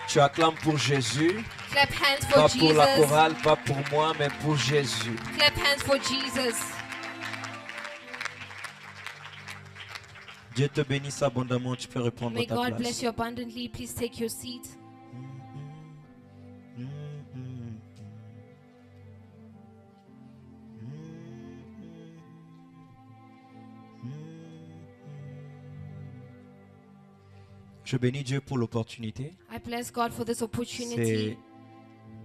Tu acclames pour Jésus. Clap hands for Pas pour la Jesus. chorale, pas pour moi, mais pour Jésus. Clap hands for Jesus. Dieu te bénisse abondamment. Tu peux répondre May à ta God place. bless you abundantly. Please take your seat. Je bénis Dieu pour l'opportunité. I bless God for this C'est opportunity.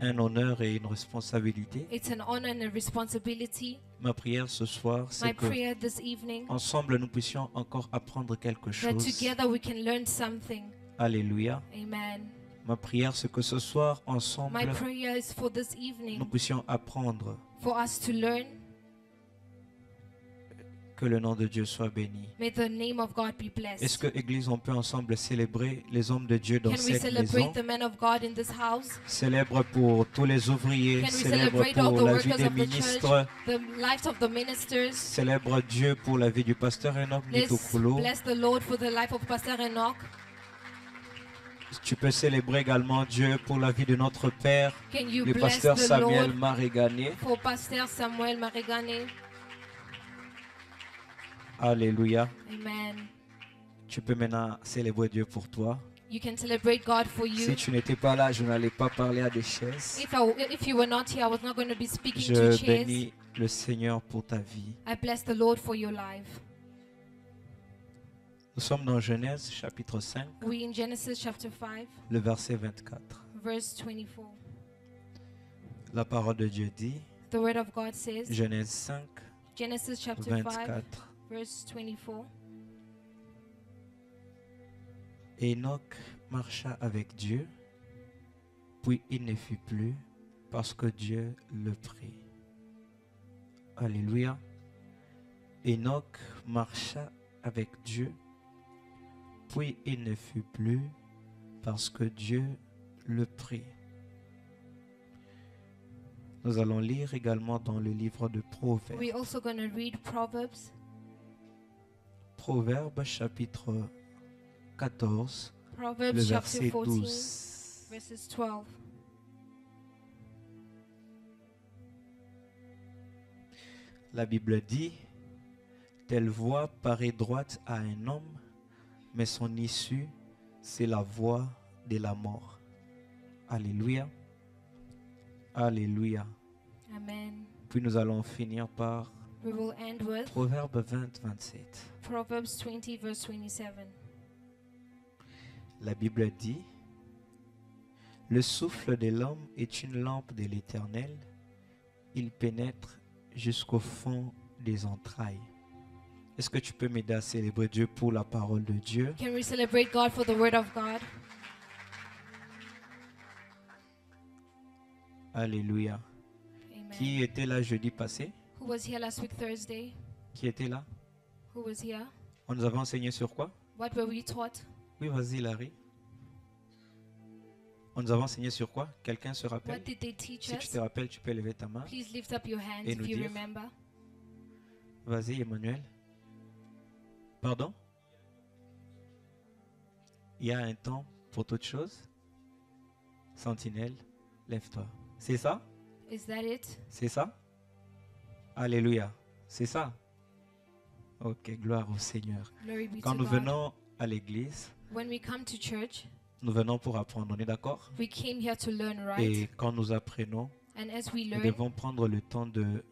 un honneur et une responsabilité. It's an honor and a responsibility. Ma prière ce soir, My c'est que prayer this evening ensemble nous puissions encore apprendre quelque that chose. together we can learn something. Alléluia. Amen. Ma prière, c'est que ce soir, My ensemble, prayer is for this nous evening puissions apprendre. for us to learn. Que le nom de Dieu soit béni. May the name of God be blessed. Est-ce que, Église, on peut ensemble célébrer les hommes de Dieu dans Can we cette maison? celebrate the men of God in this house? Célèbre pour tous les ouvriers, Can we célèbre celebrate all pour the la vie workers des of the ministres, church, the lives of the ministers? célèbre Dieu pour la vie du pasteur Enoch Let's Nitokolo. bless the Lord for the life of Pastor Enoch. Tu peux célébrer également Dieu pour la vie de notre Père, Can you le bless pasteur the Samuel Lord Marigane. for Pastor Samuel Marigane? Alléluia. Amen. Tu peux maintenant célébrer Dieu pour toi. You can celebrate God for Si you. tu n'étais pas là, je n'allais pas parler à des chaises. If you were not here, I was not going to be speaking to Je chairs. bénis le Seigneur pour ta vie. I bless the Lord for your life. Nous sommes dans Genèse chapitre 5, We in Genesis chapter 5, le verset 24. verse 24. La parole de Dieu dit, The word of God says, Genèse 5, Genesis chapter 5, 24. verse 24. Enoch marcha avec Dieu, puis il ne fut plus parce que Dieu le prit. Alléluia. Enoch marcha avec Dieu, puis il ne fut plus parce que Dieu le prit. Nous allons lire également dans le livre de Proverbes. We're also going to read Proverbs, Proverbes chapitre 14, le Proverbs chapter verset 14, 12. verses 12. La Bible dit, telle voie paraît droite à un homme, mais son issue, c'est la voie de la mort. Alléluia. Alléluia. Amen. Puis nous allons finir par We will end with Proverbe 20, 27. Proverbs 20, verse 27. La Bible dit, le souffle de l'homme est une lampe de l'Éternel, il pénètre jusqu'au fond des entrailles. Est-ce que tu peux m'aider à célébrer Dieu pour la parole de Dieu? Can we celebrate God for the word of God? Alléluia. Amen. Qui était là jeudi passé? Who was here last week, Thursday? Qui était là? Who was here? On nous avait enseigné sur quoi? What were we taught? Oui, vas-y, Larry. On nous avait enseigné sur quoi? Quelqu'un se What rappelle? did they teach Si tu us? te rappelles, tu peux lever ta main. Please lift up your hands Et if nous you dire. remember. Vas-y, Emmanuel. Pardon? Il y a un temps pour toute chose. Sentinelle, lève-toi. C'est ça? Is that it? C'est ça? Alléluia. C'est ça? Ok, gloire au Seigneur. Glory be Quand to nous God. venons à l'église, When we come to church, nous venons pour apprendre, on est d'accord? we came here to learn, right? Et quand nous apprenons, And as we nous learn, devons prendre le temps de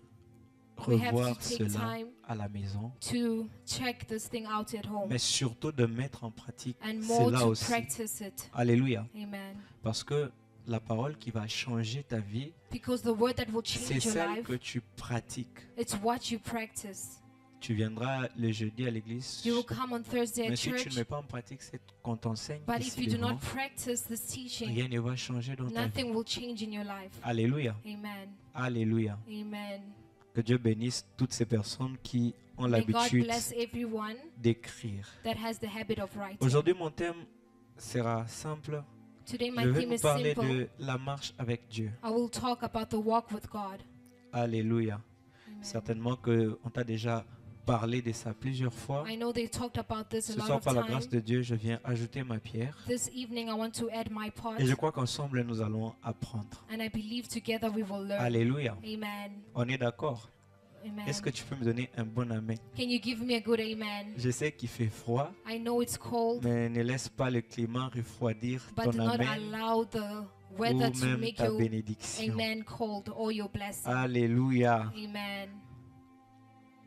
we have to revoir take cela time à la maison, to check this thing out at home mais surtout de mettre en pratique and more cela to aussi. practice it. Alléluia. Amen. Parce que la parole qui va changer ta vie, Because the word that will c'est change your celle life, que tu pratiques. it's what you practice. Tu viendras le jeudi à l'église, You will come on Thursday mais at si tu ne church, mets pas en pratique ce qu'on t'enseigne but if ici you do devant, not practice this teaching, rien ne va changer dans ta vie. nothing will change in your life. Alléluia. Amen. Alléluia. Amen. Que Dieu bénisse toutes ces personnes qui ont May God l'habitude bless everyone d'écrire. that has the habit of writing. Aujourd'hui, mon thème sera simple. Today my Je vais theme vous is parler simple. de la marche avec Dieu. I will talk about the walk with God. Alléluia. Amen. Certainement qu'on t'a déjà parlé de ça plusieurs fois. I know they talked about this a Ce lot soir, of par la grâce time. de Dieu, je viens ajouter ma pierre. This evening I want to add my part, Et je crois qu'ensemble, nous allons apprendre. and I believe together we will learn. Alléluia. Amen. On est d'accord? Amen. Est-ce que tu peux me donner un bon amen? Can you give me a good amen? Je sais qu'il fait froid, I know it's cold, mais ne laisse pas le climat refroidir but ton do not amen allow the ou weather to même make ta your bénédiction. amen cold or your blessing. Alléluia. Amen.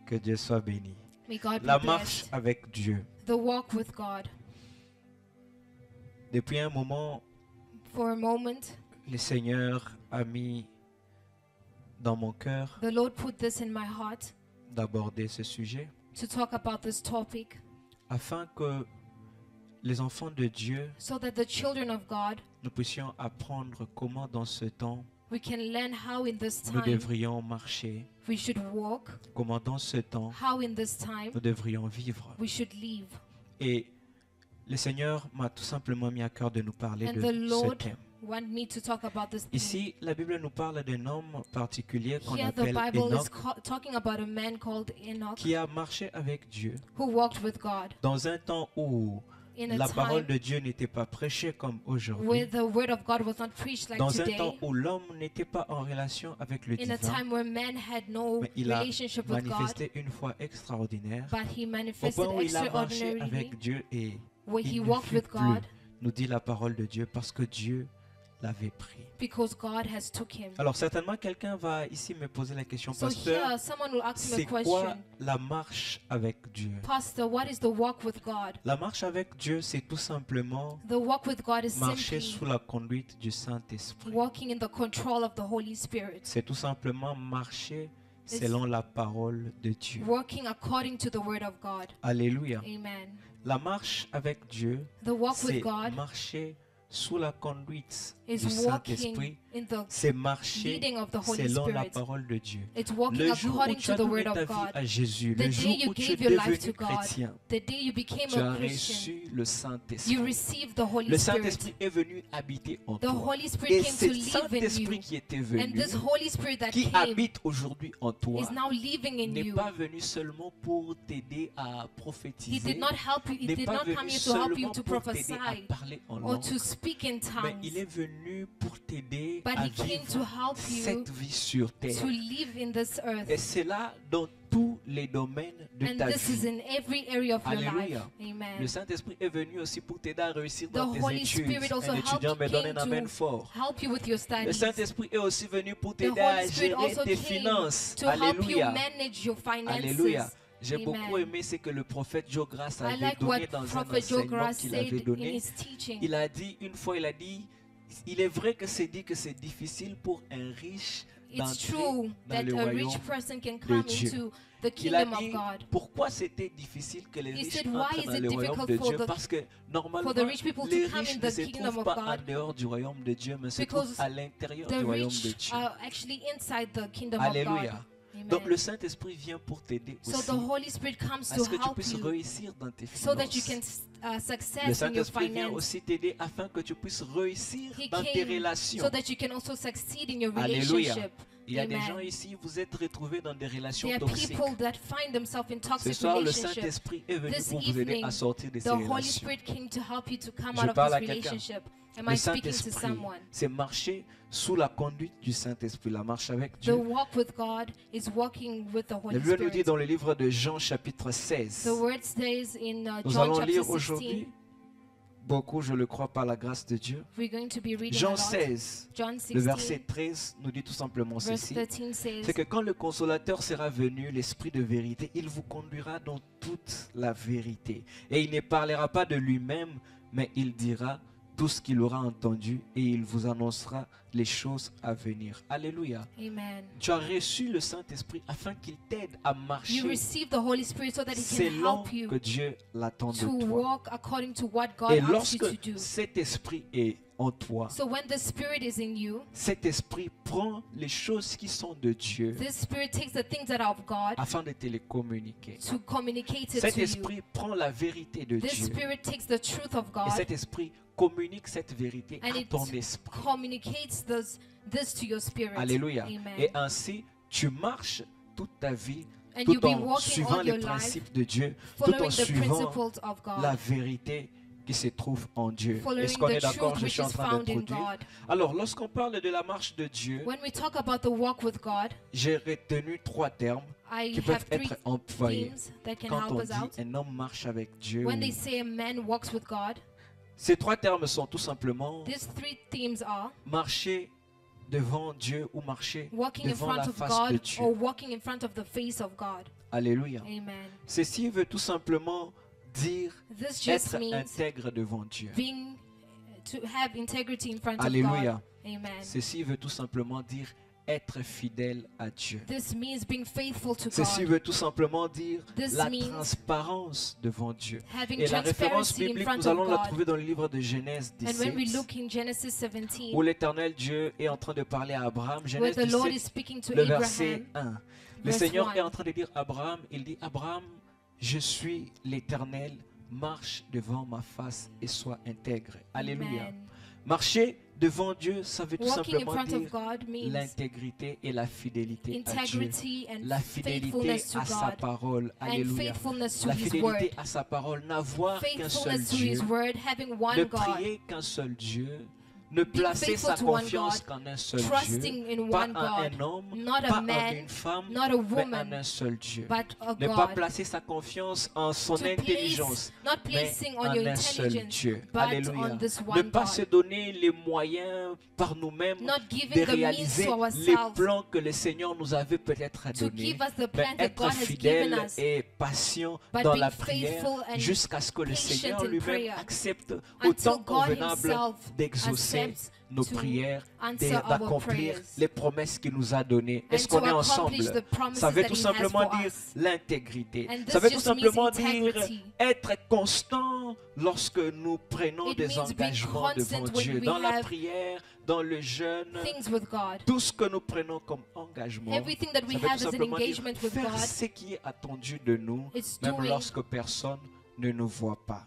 Que Dieu soit béni. May God be La marche blessed. avec Dieu. The walk with God. Depuis un moment, For a moment, le Seigneur a mis dans mon cœur the Lord put this in my heart d'aborder ce sujet to talk about this topic afin que les enfants de Dieu, so that the children of God, nous puissions apprendre comment dans ce temps we can learn how in this nous time devrions marcher, we should walk, comment dans ce temps how in this time nous devrions vivre. we should live. Et le Seigneur m'a tout simplement mis à cœur de nous parler And de the ce Lord thème. want me to talk about this thing. Ici, la Bible nous parle d'un homme particulier qu'on Here the appelle Bible is Enoch, talking about a man called Enoch qui a marché avec Dieu who walked with God dans un temps où in a la parole time de Dieu n'était pas prêchée comme where aujourd'hui, the word of God was not preached like dans un temps today, où l'homme n'était pas en relation avec le in a divin, time where man had no mais il a relationship with God, manifesté une foi extraordinaire but he au manifested point où il a marché extraordinarily avec Dieu et where he il ne walked fut with plus, God nous dit la parole de Dieu, parce que Dieu l'avait pris. because God has took him. Alors certainement quelqu'un va ici me poser la question, So pasteur, here someone will ask me c'est a quoi question. la marche avec Dieu? Pastor, what is the walk with God? La marche avec Dieu, c'est tout simplement The walk with God is marcher simply sous la conduite du Saint-Esprit. walking in the control of the Holy Spirit, C'est tout simplement marcher selon la parole de Dieu. walking according to the word of God. Alléluia. Amen. La marche avec Dieu, The walk with c'est God marcher sous la conduite is du walking Saint-Esprit. in the C'est marcher leading of the Holy selon la Spirit. parole de Dieu. It's walking Le jour où according tu to as the donné word ta of vie God. à Jésus, The le day jour you où tu es gave your life devenu to God, chrétien, the day you became tu as a Christian, reçu le Saint-Esprit. you received the Holy Le Spirit. Saint-Esprit est venu habiter en The toi. Holy Spirit Et came to c'est le live in Saint-Esprit you. qui était And venu, this Holy Spirit that qui came habite aujourd'hui en toi, is now living in n'est you. pas venu seulement pour t'aider à He prophétiser, did not help you. He n'est did pas not come venu here to help you seulement to pour t'aider prophesy à parler en or langue, to speak in mais tongues, il est venu pour t'aider but à he came to vivre help you cette vie sur terre. to live in this earth. Et c'est là dans tous les domaines de And ta this is vie. in every area of your life. Alléluia. Le Amen. Saint-Esprit est venu aussi pour t'aider à réussir The dans tes Holy études. Spirit also Un étudiant me donne came un amen to fort. help you with your Le studies. Saint-Esprit est aussi venu pour The t'aider à Holy Spirit gérer also tes came finances. to help you Alléluia. manage your Alléluia. finances. J'ai Amen. beaucoup aimé ce que le prophète Joe Grass I avait like what donné dans un Prophet Joe enseignement Grass qu'il said avait in donné. his teaching. Il a dit, une fois, il a dit, il est vrai que c'est dit que c'est difficile pour un riche It's d'entrer true dans that le a royaume rich person can come Dieu. into the Il a kingdom of dit God. pourquoi c'était difficile que les He riches said, why entrent is dans it le royaume difficult de for Dieu, the- parce que normalement for the rich people to les come riches in ne the se kingdom trouvent of pas en God? dehors du royaume de Dieu, mais se Because trouvent à l'intérieur The du royaume de rich Dieu. are actually inside the kingdom of God. Alléluia. Donc le Amen. Saint-Esprit vient pour t'aider So aussi the Holy Spirit comes à to ce que tu help puisses you réussir dans tes so that you can finances. Le success in your Saint-Esprit vient finance. aussi t'aider afin que tu puisses réussir He dans tes came relations. so that you can also succeed in your Alléluia. relationship. Il y a des gens Amen. ici, vous êtes retrouvés dans des relations There are toxiques. people that find themselves in Ce toxic soir, le relationships. Saint-Esprit est venu This pour vous aider evening, à sortir de ces The Holy relations. Spirit came to help you to come Je out of parle à this quelqu'un. relationship. Am Le I speaking to Saint-Esprit, someone? c'est marcher sous la conduite du Saint-Esprit, la marche avec The Dieu. walk with God is walking with the La Holy Bible nous dit Spirit. dans le livre de Jean chapitre 16. The word says in Nous John allons chapter lire 16. aujourd'hui, beaucoup je le crois par la grâce de Dieu. We're going to be reading a Jean lot. 16, John le 16, verset 13 nous dit tout simplement verse ceci. 13 says, C'est que quand le consolateur sera venu, l'Esprit de vérité, il vous conduira dans toute la vérité. Et il ne parlera pas de lui-même, mais il dira tout ce qu'il aura entendu et il vous annoncera les choses à venir. Alléluia. Amen. Tu as reçu le Saint-Esprit afin qu'il t'aide à You marcher receive the Holy Spirit so that He can selon help you que Dieu l'attend de to toi. walk according to what God Et asks you lorsque to do. cet esprit est en toi, So when the Spirit is in you, cet esprit prend les choses qui sont de Dieu this Spirit takes the things that are of God afin de te les communiquer. to communicate it Cet to you. esprit prend la vérité de This Dieu Spirit takes the truth of et God cet esprit communique cette vérité and à it ton esprit. communicates this to your spirit. Alléluia. Amen. Et ainsi, tu marches toute ta vie And tout you'll be en walking suivant all les your life, principes de Dieu, tout following en the suivant principles of la God, vérité qui se trouve en Dieu. Est-ce following qu'on the est d'accord? truth Je which suis en is train found in d'introduire. God. Alors, lorsqu'on parle de la marche de Dieu, When we talk about the walk with God, j'ai retenu 3 termes I qui peuvent have three être employés themes that can quand help on us dit out. un homme marche avec Dieu. When they say a man walks with God, Ces 3 termes sont tout simplement these three themes are marcher devant Dieu ou marcher walking in devant front la of face de God Dieu. or walking in front of the face of God. Alléluia. Amen. Ceci veut tout simplement dire This just être means intègre devant Dieu. being to have integrity in front of Alléluia. God. Amen. Ceci veut tout simplement dire être fidèle à Dieu. This means being faithful to Ceci God, veut tout simplement dire This la means transparence devant Dieu. having Et la référence transparency in biblique, front nous allons of la God. trouver dans le livre de Genèse And when we 17, look in Genesis 17, où l'Éternel Dieu est en train de parler à Abraham. where Genèse the Lord is 17, speaking to le verset Abraham, 1. Le verse Seigneur 1. est en train de dire à Abraham, il dit, Abraham, je suis l'Éternel, marche devant ma face et sois intègre. Alléluia. Amen. Marcher devant Dieu, ça veut tout Walking in simplement front of dire God means l'intégrité et la fidélité à Dieu. integrity and La fidélité faithfulness to à sa God, parole. and Alléluia. faithfulness to La His word, fidélité à sa parole, n'avoir qu'un seul faithfulness to Dieu, His word, having ne one God, prier qu'un seul Dieu, ne placer faithful sa to one confiance God, qu'en un seul Dieu, trusting in pas one en God, un homme, not pas a en man, une femme, not a mais en woman, un seul Dieu. but a Ne pas God. placer sa confiance en son To place, intelligence, not mais placing en on your un seul intelligence, Dieu. but Alléluia. on this Ne one pas se God. donner les moyens par nous-mêmes Not de giving the means réaliser to les ourselves plans que le Seigneur nous avait peut-être to donnés, give us the mais plan that être God has given fidèle us, et patient but dans being la prière faithful and jusqu'à ce que le patient Seigneur in lui-même prayer accepte until autant God convenable Himself d'exaucer accepts nos to prières, answer our d'accomplir prayers les promesses qu'il nous a données. and Est-ce to qu'on est accomplish ensemble? the promises Ça veut that tout He has simplement for dire us. l'intégrité. And Ça this veut tout just simplement means dire integrity. être constant lorsque nous prenons It des means being engagements devant constant when Dieu, we dans la have prière, dans le jeûne, Things with God. tout ce que nous prenons comme engagement. Everything that we Ça veut have tout as an simplement dire engagement with faire God, ce qui est attendu de nous, it's même doing lorsque personne ne nous voit pas.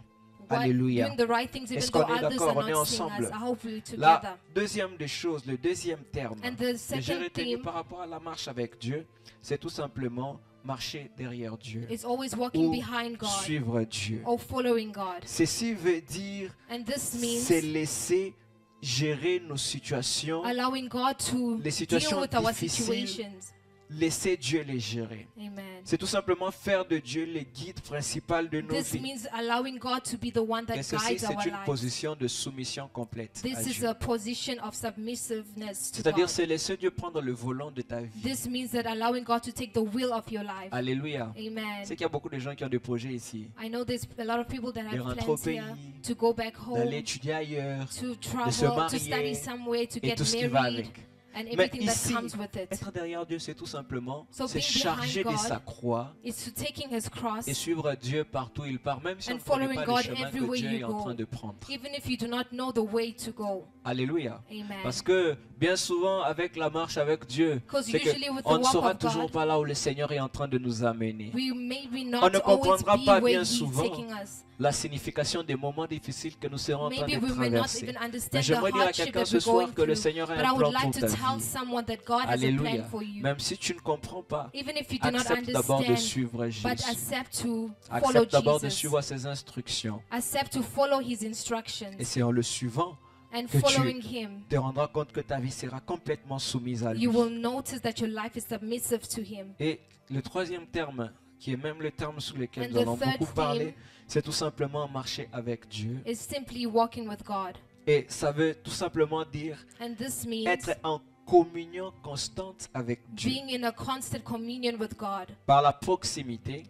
what, Alléluia. doing the right things even Est-ce though qu'on est others d'accord? are On est not seeing ensemble. us. Hopefully La together. deuxième des choses, le deuxième terme And the que j'ai second retenu theme par rapport à la marche avec Dieu, c'est tout simplement marcher derrière Dieu is always walking ou behind God suivre Dieu. or following God. Ceci veut dire And this c'est means laisser gérer nos situations, allowing God to les situations deal with our difficiles, situations. laisser Dieu les gérer. Amen. C'est tout simplement faire de Dieu le guide principal de nos This vies. means allowing God to be the one that Et ceci, guides our c'est une lives. position de soumission complète à This is Dieu. a position of submissiveness to C'est-à-dire, God. c'est laisser Dieu prendre le volant de ta vie. This means that allowing God to take the will of your life. Alléluia. Amen. C'est qu'il y a beaucoup de gens qui ont des projets ici. I know there's a lot of people that De have rentrer plans au pays, here to go back d'aller home, étudier ailleurs to se travel, to marier study somewhere, to et get tout ce qui va married, avec. and Mais everything that ici, comes with it. être derrière Dieu, c'est tout simplement So se being behind charger de God sa croix It's to taking His cross, et suivre Dieu partout où il part, même si on and ne connaît following pas God le chemin que everywhere Dieu you est en go. train de prendre. even if you do not know the way to go. Alléluia. Amen. Parce que bien souvent, avec la marche avec Dieu, Because c'est usually with the qu'on ne walk sera of toujours God, pas là où le Seigneur est en train de nous amener. we maybe On not ne always comprendra be pas where bien He's souvent taking us. la signification des moments difficiles que nous serons en train Maybe de we may not traverser. even Mais understand the j'aimerais dire à hardship quelqu'un that ce we're soir going que le through. Seigneur a But I un would plan like pour to ta tell vie. someone that God has a Alléluia. plan for you. Même si tu ne comprends pas, Even if you do not accepte d'abord de understand, suivre but Jésus. accept to follow Accepte d'abord de Jesus. suivre ses instructions. Accept to follow His Et instructions. c'est en le suivant And que tu following Him, te rendras compte que ta vie sera complètement soumise à lui. you will notice that your life is submissive to Him. Et le troisième terme, qui est même le terme sous lequel And nous the allons third beaucoup parler, theme c'est tout simplement marcher avec Dieu. is simply walking with God. Et ça veut tout simplement dire And this means être en communion constante avec Dieu. being in a constant communion with God, Par la proximité,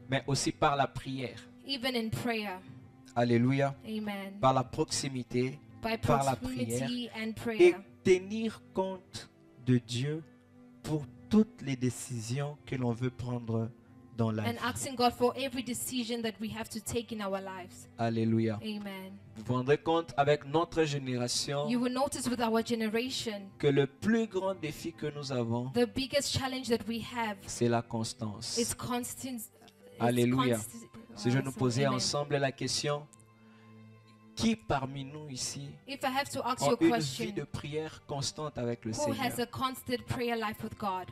mais aussi par la prière. even in prayer. Alléluia. Amen. Par la proximité By par la proximity and et prayer. tenir compte de Dieu pour toutes les décisions que l'on veut prendre dans la And vie. asking God for every decision that we have to take in our lives. Alléluia. Amen. Vous vous rendrez compte avec notre génération You will notice with our generation, que le plus grand défi que nous avons, the biggest challenge that we have c'est la constance. is constant. Alléluia. Si je nous posais Amen. ensemble la question, qui parmi nous ici If I have to ask ont you a une vie question, de prière constante avec le who Seigneur? has a constant prayer life with God?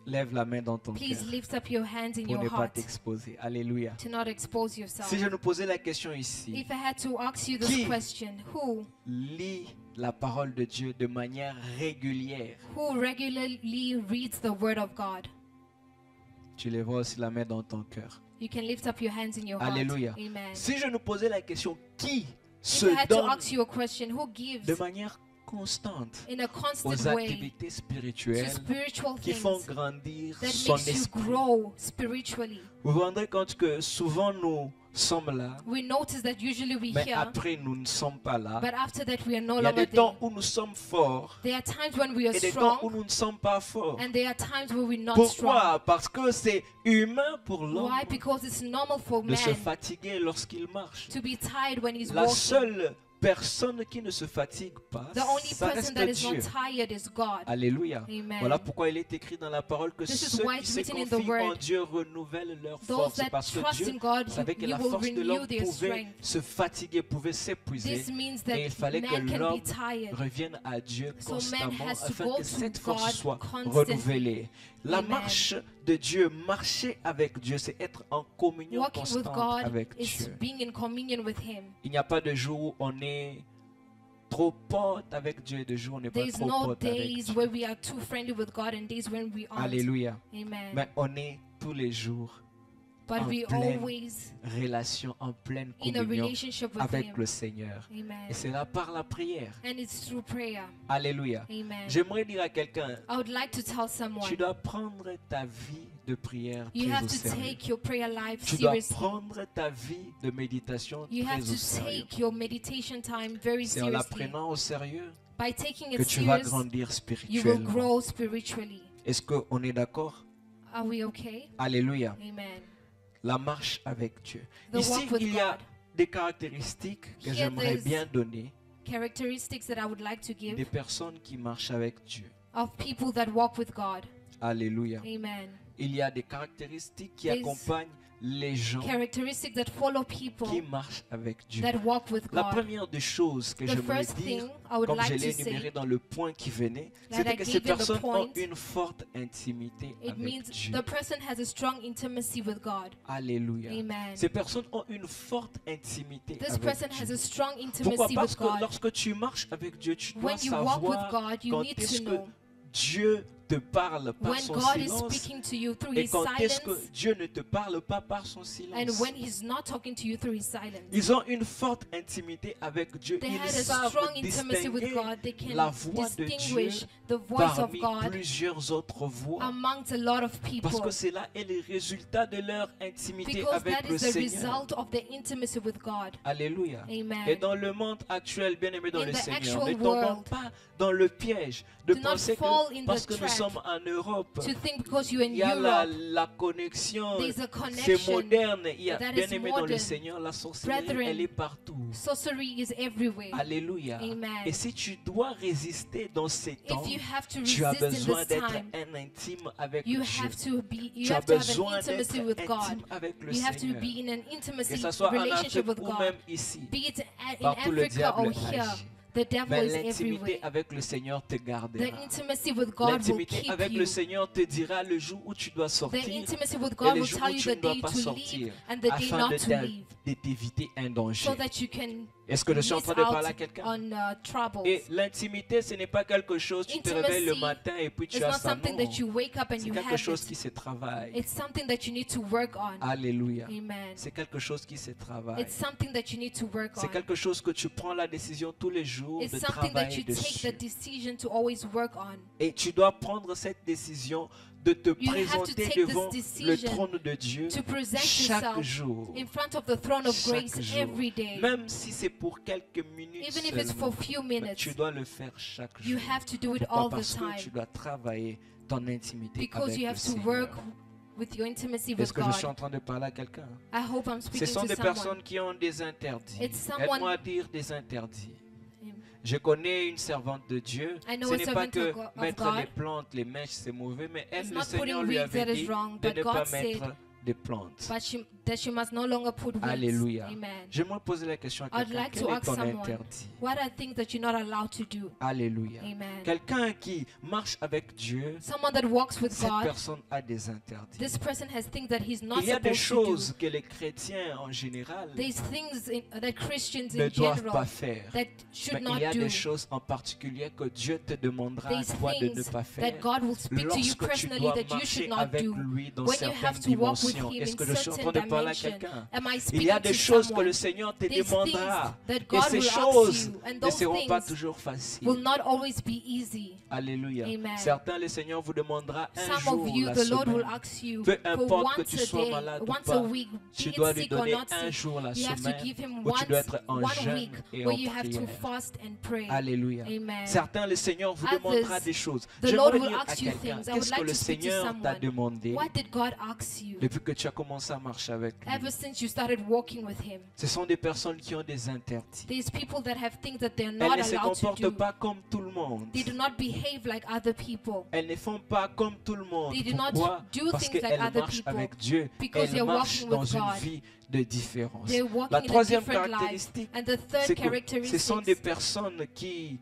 Lève la main dans ton Please cœur lift up your hands in pour your ne pas heart t'exposer. Alléluia. to not expose yourself. Si je nous posais la question ici, If I had to ask you this Qui? question, who lis la parole de Dieu de manière régulière. regularly reads the word of God? Tu les vois aussi la main dans ton cœur. You can lift up your hands in your Alléluia. heart. Amen. Si je nous posais la question, qui If se I had to donne ask you a question, who gives de manière constante in a constant aux way activités to spirituelles spiritual qui things font grandir that son makes you esprit? grow spiritually? Vous vous rendrez compte que souvent nous sommes là, We notice that usually we mais hear, après nous ne sommes pas là. but after that we are no Il y a longer des temps there. où nous sommes forts There are times when we are et des temps où strong, nous ne sommes pas forts. and there are times where we're not strong. Pourquoi? Parce que c'est humain pour l'homme Why? Because it's normal for de se man fatiguer lorsqu'il marche. to be tired when he's La walking. seule personne qui ne se fatigue pas, The only ça person reste that is Dieu. not tired is God. Alléluia. Amen. Voilà pourquoi il est écrit dans la parole que This is ceux why qui it's se written in the confient en word. Dieu renouvellent leur Those force. that Parce que trust Dieu in God, savait que He la will force de renew l'homme their pouvait strength. se fatiguer, pouvait s'épuiser. This means Et il that fallait que man can l'homme be tired. revienne à Dieu So man constamment has to afin go que cette to force God soit constantly. renouvelée. La Amen. marche de Dieu, marcher avec Dieu, c'est être en communion Walking with constante God avec is Dieu. being in communion with Him. Il n'y a pas de jour où on est trop pote avec Dieu et de jour où on n'est pas There's trop no pote avec days Dieu. where we are too friendly with God and days when we aren't. Alléluia. Amen. Mais on est tous les jours But en we pleine always relation, en pleine in a communion relationship with avec Him. le Seigneur. Et Amen. c'est là par la prière. And it's through prayer. Alléluia. Amen. J'aimerais dire à quelqu'un, I would like to tell someone, tu dois prendre ta vie de prière you très have au to sérieux. take your prayer life Tu dois seriously. prendre ta vie de méditation You très have au to sérieux. take your meditation time very C'est en la seriously. prenant au sérieux By taking que it tu vas serious, grandir you will spirituellement. grow spiritually. Est-ce qu'on est d'accord? Are we okay? Alléluia. Amen. La marche avec Dieu. The Ici, walk with il y a God. des caractéristiques que Here j'aimerais there's- bien donner Characteristics that I would like to des give personnes qui marchent avec Dieu. of people that walk with God. Alléluia. Amen. Il y a des caractéristiques qui There's accompagnent les gens Characteristics that follow qui people marchent avec Dieu. that walk with La God. première des choses que The j'aimerais first dire, thing I would comme je like l'ai to énuméré say, dans le point qui venait, that c'était I que gave ces in the personnes ont point, une forte intimité it avec means Dieu. the person has a strong intimacy with God. Alléluia. Amen. Ces personnes ont une forte intimité This avec person Dieu. has a strong Pourquoi? intimacy Parce with que God. lorsque tu marches avec Dieu, tu dois When you walk with savoir God, you quand need est-ce to que know Dieu te parle par when son God is silence speaking to you through et His quand est-ce que silence Dieu ne te parle pas par son and silence. when He's not talking to you through His silence. Ils ont une forte intimité avec Dieu. They Ils had a savent strong intimacy with distinguer God. They la can voix de Dieu distinguish the voice of parmi God plusieurs autres voix. amongst a lot of Parce people. que c'est là est le résultat de leur intimité Because that avec le is the Seigneur. result of the intimacy with God. Alléluia. Et Amen. dans le monde actuel, bien aimé dans In le the Seigneur, actual ne tombons world, pas dans le piège de do not penser fall que in parce the que nous trap sommes en Europe, To think because you're in il y a Europe, la connexion, there's a c'est connection moderne. Il y a, that bien is aimé dans le modern. Seigneur, la sorcellerie, Brethren, elle est partout. sorcery is everywhere. Alléluia. Amen. Et si tu dois résister dans ces temps, If you have to tu as resist in besoin this d'être time, un intime avec you Dieu. have to be, you Tu as have to have an besoin d'être intimacy with God. intime avec le You have to Seigneur. be in an Que intimacy ce soit en relationship Afrique with ou God. même ici. Be it in Partout le Africa or diable here, agit. the devil Mais is l'intimité everywhere. avec le Seigneur te The gardera. intimacy with God will L'intimité keep avec you. le Seigneur te dira le jour où tu dois The sortir intimacy with et God le will jour tell où you tu the ne dois day pas to leave sortir and the day afin not to leave, de t'éviter un danger. so that you can Est-ce que je suis en miss train de parler à out quelqu'un? on troubles. Et l'intimité, ce n'est pas quelque chose, tu te réveilles le Intimacy matin et puis tu It's as not ça. something Non. that you wake up and C'est you quelque have chose qui it. se travaille. It's something that you need to work on. Alléluia. Amen. C'est quelque chose qui se travaille. It's something that you need to work C'est on. quelque chose que tu prends la décision tous les jours It's de something that travailler you take dessus. the decision to always work on. Et tu dois prendre cette décision de te You have to présenter take this devant le decision trône de Dieu To present chaque yourself jour. in front of the throne of Chaque grace jour. every day. Même si c'est pour quelques minutes Even if it's seulement, for few mais minutes, tu dois le faire chaque you jour. have to do it Pourquoi? all the Parce que tu time. dois travailler ton intimité Because avec you le have to Seigneur. work with your intimacy with Est-ce que je suis en God. train de parler à quelqu'un? I hope I'm Ce speaking sont to des someone. personnes qui ont des interdits. It's someone- Aide-moi à dire des interdits. Amen. Je connais une servante de Dieu. I know Ce a n'est pas servant que of mettre God. les plantes, les mèches, c'est mauvais, mais elle, It's le not Seigneur putting lui weeds avait that is dit wrong, de but ne pas God said mettre des plantes. but that she must no longer put weeds. Alléluia. Amen. J'aimerais poser la question à I'd quelqu'un. like Quel to est ask ton someone, interdit? what are things that you're not allowed to do? Alléluia. Amen. Quelqu'un qui marche avec Dieu, Someone that walks with cette God, personne a des interdits. this person has things that he's not Il y a des supposed to do. choses que les chrétiens en général There's things that Christians ne in doivent pas general faire. that Mais should il not y a do. des choses en particulier que Dieu te demandera à There's toi de ne things pas that faire God will speak to you lorsque tu personally dois that you marcher should not avec do. lui dans When you certaines have to walk with dimensions. him Est-ce in que je suis en train certain de parler à dimension. quelqu'un? Am I Il speaking y a des to choses que someone? le Seigneur te There's demandera things that et God ces will ask choses you, and ne those seront pas things toujours will faciles. not always be easy. Alléluia. Amen. Certains, le Seigneur vous demandera un Some jour of you, la the Lord will semaine. ask you Peu for importe que once tu a sois day, malade ou once pas, a week, tu be dois it lui sick or donner not un sick. jour la You have to semaine give him où tu dois once être en 1 jeûne week et where en you have to prière. fast and pray. Alléluia. Amen. Certains, le Seigneur vous Others, demandera des choses. the Lord J'aimerais will dire à ask you quelqu'un, things. I would qu'est-ce que like le to speak to Seigneur t'a someone. demandé What did God ask you depuis que tu as commencé à marcher avec lui? ever since you started walking with him? Ce sont des personnes qui ont des interdits. There's people that have things that they're Elles not ne se allowed to comportent do. pas comme tout le monde. They do not behave like other people. Elles ne font pas comme tout le monde. They do not Pourquoi? do Parce things like qu'elles other marchent people. avec Dieu. Because Elles they're marchent walking dans with une God. vie de différence. They're walking La in a troisième different life. caractéristique, And the third c'est que ce sont des characteristic personnes qui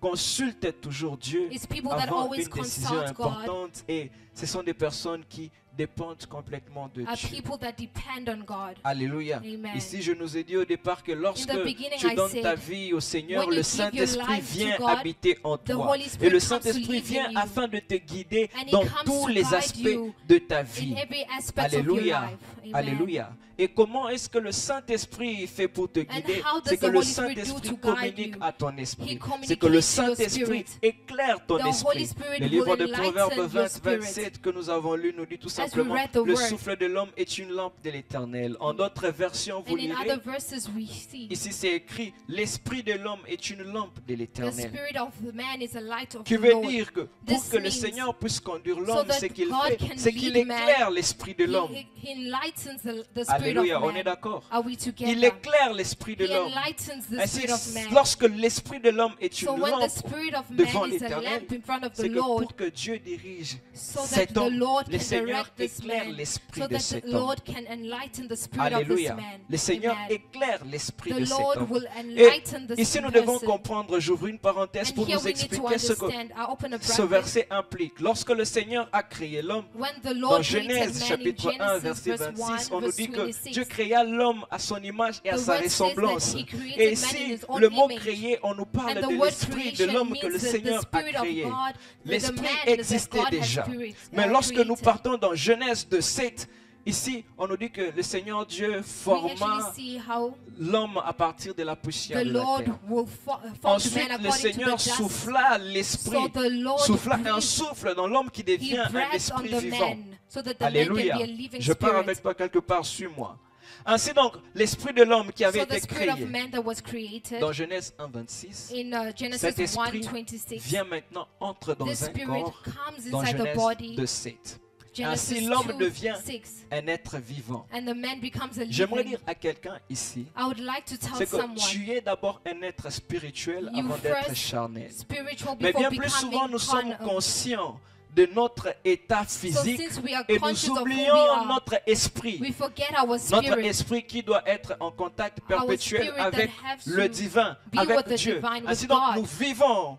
consultent toujours Dieu is people that avant always une décision consult God, importante et ce sont des personnes qui dépendent complètement de are Dieu. people that depend on God. Alléluia. Amen. Ici, je nous ai dit au départ que lorsque In the beginning, tu I donnes said, ta vie au Seigneur, when you le give your Saint-Esprit life to vient God, habiter en the toi. Holy Spirit Et le comes to Saint-Esprit live vient in you. afin de te guider And he dans comes tous to les guide aspects you de ta In vie. every aspect of your Alléluia. life. Amen. Alléluia. Et comment est-ce que le Saint-Esprit fait pour te guider? how does C'est que the le Holy Spirit do Saint-Esprit to guide communique you? à ton He esprit. communicates C'est que le to your Saint-Esprit spirit. éclaire ton The Holy esprit. Spirit Le livre will de enlighten Proverbes your 20, spirit. 27 que nous avons lu nous dit tout As we simplement, read the le word. souffle de l'homme est une lampe de l'Éternel. En d'autres versions, vous And in lirez, other verses we see ici c'est écrit, l'esprit de l'homme est une lampe de the l'Éternel. spirit of the man is a light of Qui the veut Lord. dire que pour This que le means Seigneur puisse conduire so l'homme, that ce qu'il God fait, can c'est qu'il lead man. éclaire l'esprit de l'homme. He enlightens the spirit Alléluia, of on est man. d'accord. Are we Il together? éclaire l'esprit de He l'homme. enlightens the Ainsi, spirit of man. lorsque l'esprit de l'homme est So une when the lampe spirit of devant man is a l'Éternel, lamp in front of the c'est que Lord, pour que Dieu dirige so that cet the homme, Lord le can Seigneur direct this éclaire man, l'esprit so de that cet the homme. Lord can enlighten the spirit of this Alléluia. man. Le Seigneur Amen. éclaire l'esprit The de cet Lord homme. will Et enlighten the ici, nous devons person. comprendre, j'ouvre une parenthèse And pour here nous we need to expliquer ce que understand. I open a ce bracket. verset implique. Lorsque le Seigneur a créé l'homme, When the dans Lord created Genèse man in chapitre 1 Genesis verset verse 26, 1 on nous verse dit que 26, Dieu créa l'homme à son image et à the sa word says that ressemblance. he created Et man in ici, his own le mot image. créé, on nous parle And the de word l'esprit de creation l'homme que le means the Seigneur a spirit of créé. God, the L'esprit man that existait God has déjà. Mais created. lorsque nous partons dans Genèse de 7, ici, on nous dit que le Seigneur Dieu We forma actually see how l'homme à partir de la poussière the de la Lord terre. will form Ensuite, man le according to Seigneur the dust. souffla l'esprit, So the Lord souffla un breathed, souffle dans l'homme qui he devient un breathed on esprit the vivant. man so that the Alléluia. man can be a living Je pars spirit. avec toi quelque part, suis-moi. Ainsi donc, l'esprit de l'homme qui avait So the été spirit of créé man that was created dans Genèse 1:26, in Genesis cet esprit 1:26, vient maintenant, entre dans this un spirit corps comes dans inside the Genèse body. 2:7. Genesis Ainsi, l'homme devient 2:6, un être vivant. and the man becomes a J'aimerais living. dire à quelqu'un ici, I would like to tell c'est que someone, tu es d'abord un être spirituel You avant d'être first charnel. spiritual Mais before bien plus souvent, becoming nous sommes carnal. conscients de notre état So physique since we are et conscious nous of who we oublions are, notre esprit. we forget our Notre spirit. esprit qui doit être en contact Our perpétuel spirit that avec has to le divin, be avec with the Dieu. divine, with Ainsi donc, God. nous vivons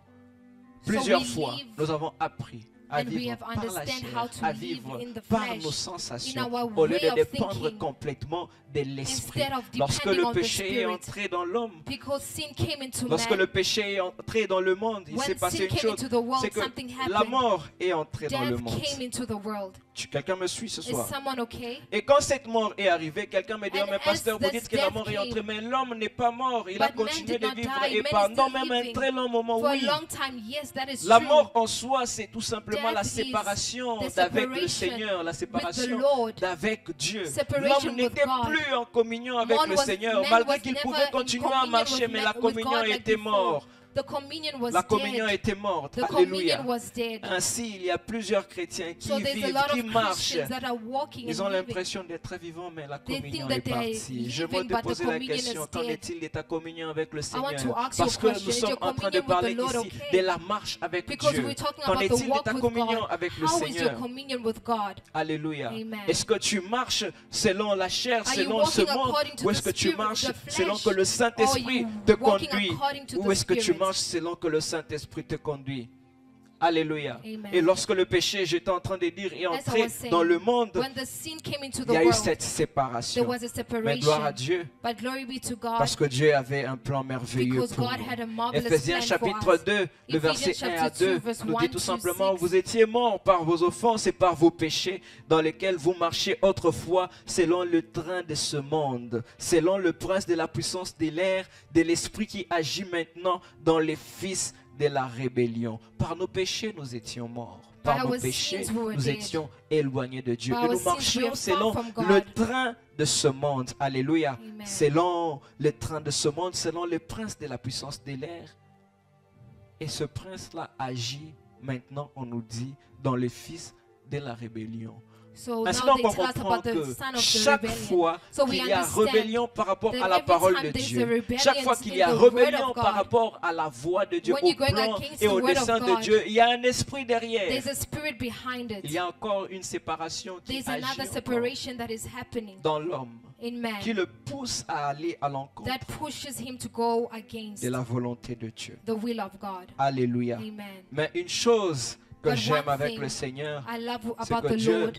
plusieurs we fois. live Nous avons appris à and we vivre have par la understand chair, how to à live vivre in the par flesh, nos sensations, in our au lieu way de of dépendre thinking, complètement de l'esprit. instead of Lorsque depending le on the péché est spirit. entré dans l'homme, Because sin came into lorsque man. le péché est entré dans le monde, il When s'est passé sin une came chose, into the world, c'est que something la happened. mort est entrée dans le Death monde. came into the world. Quelqu'un me suit ce Is soir? someone okay? Et quand cette mort est arrivée, quelqu'un me dit, And oh, mais pasteur, as vous this dites que la death mort est came, entrée, mais l'homme n'est pas mort, il a but man continué did de not vivre. die, Et man is pendant still même un living. très long moment, For a oui. long time, yes, that is La true. mort en soi, c'est tout simplement la Death is séparation the d'avec le separation Seigneur, la with the séparation Lord. d'avec Dieu. Separation L'homme with n'était God. plus en communion avec Man le was- Seigneur, man malgré was qu'il never pouvait in continuer à communion marcher, with mais man- la with communion God like était before. morte. The communion was La communion dead. était morte. The Alléluia. communion was dead. Ainsi, il y a plusieurs chrétiens qui So there's a vivent, lot qui of marchent. Christians that are walking Ils and ont living. l'impression d'être vivants, mais la They communion think est that they're partie. Je living, veux te but the poser la communion question, is qu'en dead. est-il de ta communion avec le I want to Seigneur? ask you a Parce que nous question. Is sommes your en train de communion with parler the Lord ici okay? de la marche avec Because Dieu. we're talking Qu'en about the est-il de walk ta with communion God. avec le How is your Seigneur? communion with God? Alléluia. Amen. Est-ce que tu marches selon la chair, Are you selon ce walking monde, according to ou est-ce the que tu spirit, marches the selon flesh, que le or Saint-Esprit you te walking conduit, according to ou the est-ce que tu Spirit? marches selon que le Saint-Esprit te conduit? Alléluia. Amen. Et lorsque le péché, j'étais en train de dire, est As I entré was saying, dans le monde, when the sin came into the il y a eu world, cette there séparation. was a Mais gloire à separation. Dieu, But glory be to God, parce que Dieu avait un plan merveilleux because pour God nous. had a marvelous Éphésiens plan for chapitre us. 2, le verset Ephesians 1 à chapter 2, 2, verse nous 1 dit tout to simplement, 6. vous étiez morts par vos offenses et par vos péchés, dans lesquels vous marchiez autrefois selon le train de ce monde, selon le prince de la puissance de l'air, de l'esprit qui agit maintenant dans les fils de la rébellion. Par nos péchés, nous étions morts. Par By nos our péchés, sins we were nous dead. étions éloignés de Dieu. By Et our nous sins we marchions are far selon from God. le train de ce monde. Alléluia. Amen. Selon le train de ce monde, selon le prince de la puissance de l'air. Et ce prince-là agit maintenant, on nous dit, dans les fils de la rébellion. So Ainsi now donc they on tell us comprend about the que son of the chaque rebellion. fois So we qu'il y a understand rébellion par rapport that à la every parole time de there's a Dieu, rebellion chaque fois qu'il y a in the word rébellion of par God, rapport à la voix de Dieu, when au you're going plan against et the au word of dessein de God, Dieu, il y a un esprit derrière. there's a spirit behind it. Il y a encore une séparation qui There's agit another encore separation that is happening dans l'homme, in man qui le pousse à aller à l'encontre that pushes him to go against de la volonté de Dieu. the will of God. Alléluia. Amen. Mais une chose que But j'aime one avec thing le Seigneur, I love c'est about que the Dieu, Lord,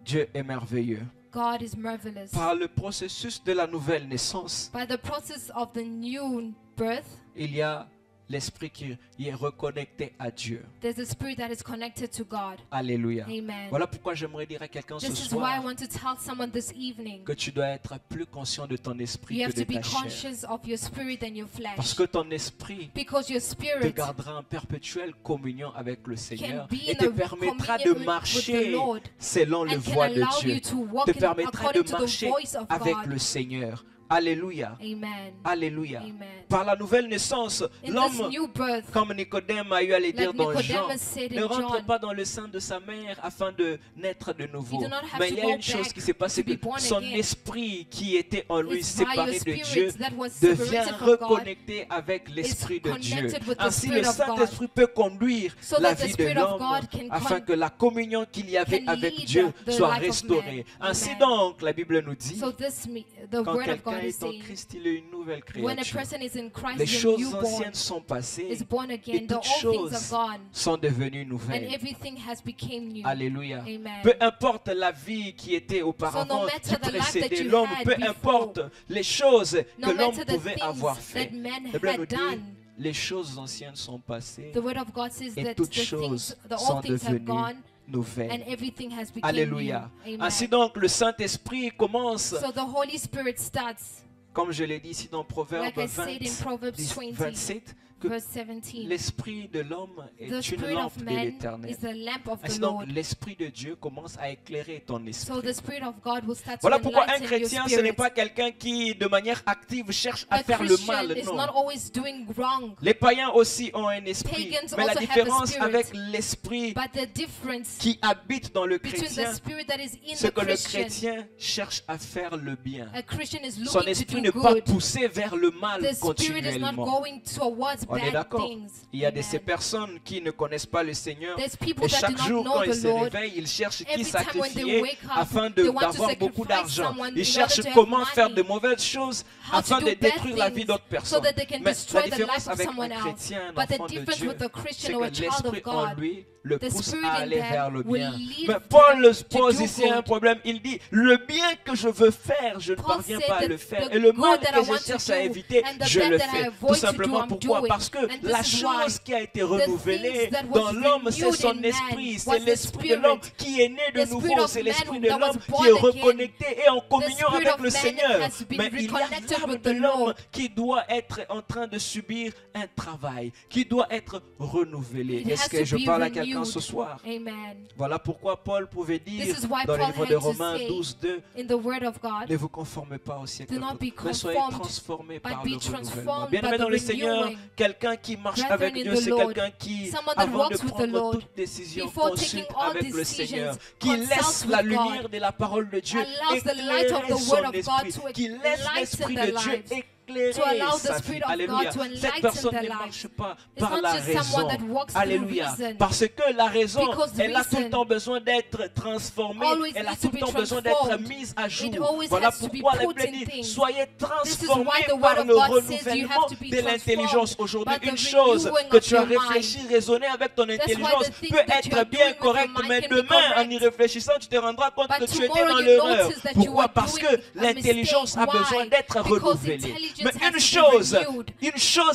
Dieu est merveilleux. God is marvelous. Par le processus de la nouvelle naissance, By the process of the new birth, il y a l'esprit qui est reconnecté à Dieu. there's a spirit that is connected to God. Alléluia. Amen. Voilà pourquoi j'aimerais dire à quelqu'un ce This is why I soir want to tell someone this evening, que tu dois être plus conscient de ton esprit you que have de to be ta chair. conscious of your spirit and your Parce flesh. que ton esprit Because your te spirit gardera en perpétuelle communion avec le Seigneur be et in te a permettra de communion with the marcher Lord selon les and can voies de allow Dieu. you to walk Te in permettra according de to the marcher voice of avec God. le Seigneur. Alléluia. Amen. Alléluia. Amen. Par la nouvelle naissance, In this l'homme, new birth, comme Nicodème a eu à le dire like dans Jean, Nicodemus said ne in rentre John, pas dans le sein de sa mère afin de naître de nouveau. You do not have Mais to il y go a une chose back qui s'est passée, to be que born son again. esprit qui était en lui It's by your séparé de spirit Dieu that was devient separated from God, reconnecté avec l'esprit de Dieu. connected with the Ainsi, Spirit le of God. Saint-Esprit peut conduire So la that the vie de Spirit of l'homme God can afin que la communion qu'il y avait can avec lead Dieu the soit life of restaurée. man. Ainsi Amen. donc, la Bible nous dit, So the quand word of quelqu'un God is est en saying, Christ, il est une nouvelle when a créature. person is in Christ, Les is a choses newborn, anciennes sont passées is born et again. The toutes old things choses are gone, sont devenues and nouvelles. everything has become new. Alléluia. Amen. Peu importe la vie qui était So auparavant, no qui matter the life that précédait you l'homme, had peu before, importe les choses no que l'homme matter the pouvait avoir things fait, that man la Bible nous had dit, done, les choses anciennes sont passées the word of God says et that toutes the choses things, the sont old things have devenues gone, nouvelles. and everything has become Alléluia. new. Amen. Ainsi donc, le Saint-Esprit commence, So the Holy Spirit starts, comme je l'ai dit ici dans Proverbe like I said in Proverbs 20, 27, que verse 17. l'Esprit de l'homme The est une spirit lampe of de man l'Éternel. is the lamp of the Ainsi donc, Lord. l'Esprit de Dieu commence à éclairer ton So esprit. the Spirit of God will start Voilà to pourquoi un enlighten your chrétien, ce n'est spirit. pas quelqu'un qui, de manière active, cherche à A faire le Christian mal. is not Non. always doing wrong, Les païens aussi ont un esprit. Pagans Mais la also have a différence spirit. avec l'esprit but the difference qui habite dans le between chrétien, the spirit that is in c'est the que le Christian, chrétien cherche à faire le bien. a Christian is Son looking esprit to n'est do pas good. poussé vers le mal The spirit is not continuellement. going towards On est bad d'accord. things. Il y a de ces Amen. personnes qui ne connaissent pas le Seigneur. There's people Et that do chaque not jour, know quand ils the se Lord. réveillent, ils cherchent qui Every time when they sacrifier wake up, afin they want to d'avoir beaucoup sacrifice d'argent. someone in Ils cherchent order to have comment money. faire de mauvaises choses How afin to de do bad détruire la vie things d'autres so personnes. that they can Mais destroy la the différence life of avec someone un else. chrétien, un But the enfant de difference Dieu, with a c'est Christian que or a child l'esprit of en God, lui le the pousse spirit à in aller vers le them will bien. lead Mais them Paul to pose do ici un good. problème. Il dit, le bien que je veux faire, je ne Paul parviens said pas à that le faire. the Et le good mal that que I je want to cherche à do éviter, and the je bad le that I fais. avoid Tout to do, simplement I'm pourquoi? doing. Parce que And this la is chose why qui a été the renouvelée things that dans was l'homme, c'est renewed son in man esprit. C'est was the l'esprit de l'homme spirit. qui est né de The spirit nouveau. of C'est l'esprit man de that was l'homme born qui est again. reconnecté et en communion spirit avec of le man Seigneur. has been Mais il y a reconnected l'âme with de the l'homme Lord. qui doit être en train de subir un travail, qui doit être renouvelé. It Est-ce has que to je be parle à quelqu'un renewed. ce soir? Amen. Voilà pourquoi Paul pouvait dire This is why dans le Paul livre had de to Romains say 12, 2, in the word of God, ne vous conformez pas au siècle, Do not be mais soyez conformed, transformés but par be le renouvellement. transformed Bien-aimés by dans the le Seigneur, renewing. quelqu'un qui marche Brethren avec in Dieu, the c'est Lord, quelqu'un qui, someone that avant de walks with the prendre Lord, toute décision, before consulte taking all avec le decisions, Seigneur, qui consults laisse with la God, lumière de la parole de Dieu allows the light of éclairer the word son of God esprit, to qui laisse enlighten l'Esprit their de Dieu lives, éclairer to allow the sa vie. Spirit of Alléluia. God to Cette enlighten personne their ne lives. marche pas It's par not la just someone raison. that walks through Alléluia. reason. Parce que la raison, Because the elle a tout le reason temps besoin d'être transformée, always elle a needs tout to le be temps besoin d'être transformed. mise à It jour. always Voilà has to be pourquoi la put Bible in dit, things. soyez This is transformés why the word par of le God says you renouvellement have to be de l'intelligence. transformed Aujourd'hui, by the une chose renewing que of tu as your mind. réfléchi, raisonné avec ton That's why intelligence the thing peut that you être are bien doing with correct, your mind mais can be demain, en correct. y réfléchissant, tu te rendras compte But que tu étais tomorrow dans you l'erreur. notice that you Pourquoi? are Parce doing que a l'intelligence a mistake. besoin Why? d'être Because renouvelée. intelligence Mais has une to be chose, renewed.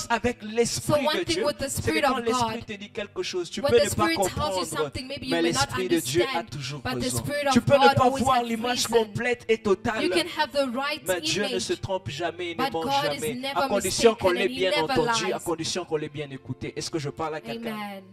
avec l'Esprit one de thing Dieu, with the c'est Spirit que quand of l'Esprit God, te dit quelque chose, tu when peux the ne pas Spirit tells you comprendre, something, maybe you mais may not l'Esprit de Dieu a understand, toujours but the raison. Spirit of Tu peux ne God pas always voir has l'image reason. complète et totale, You can have the right mais Dieu ne image, se trompe jamais et ne but ment God is jamais, never à condition qu'on mistaken l'ait and He bien never entendu, à lies. condition qu'on l'ait bien écouté. Est-ce que je parle à quelqu'un? Amen.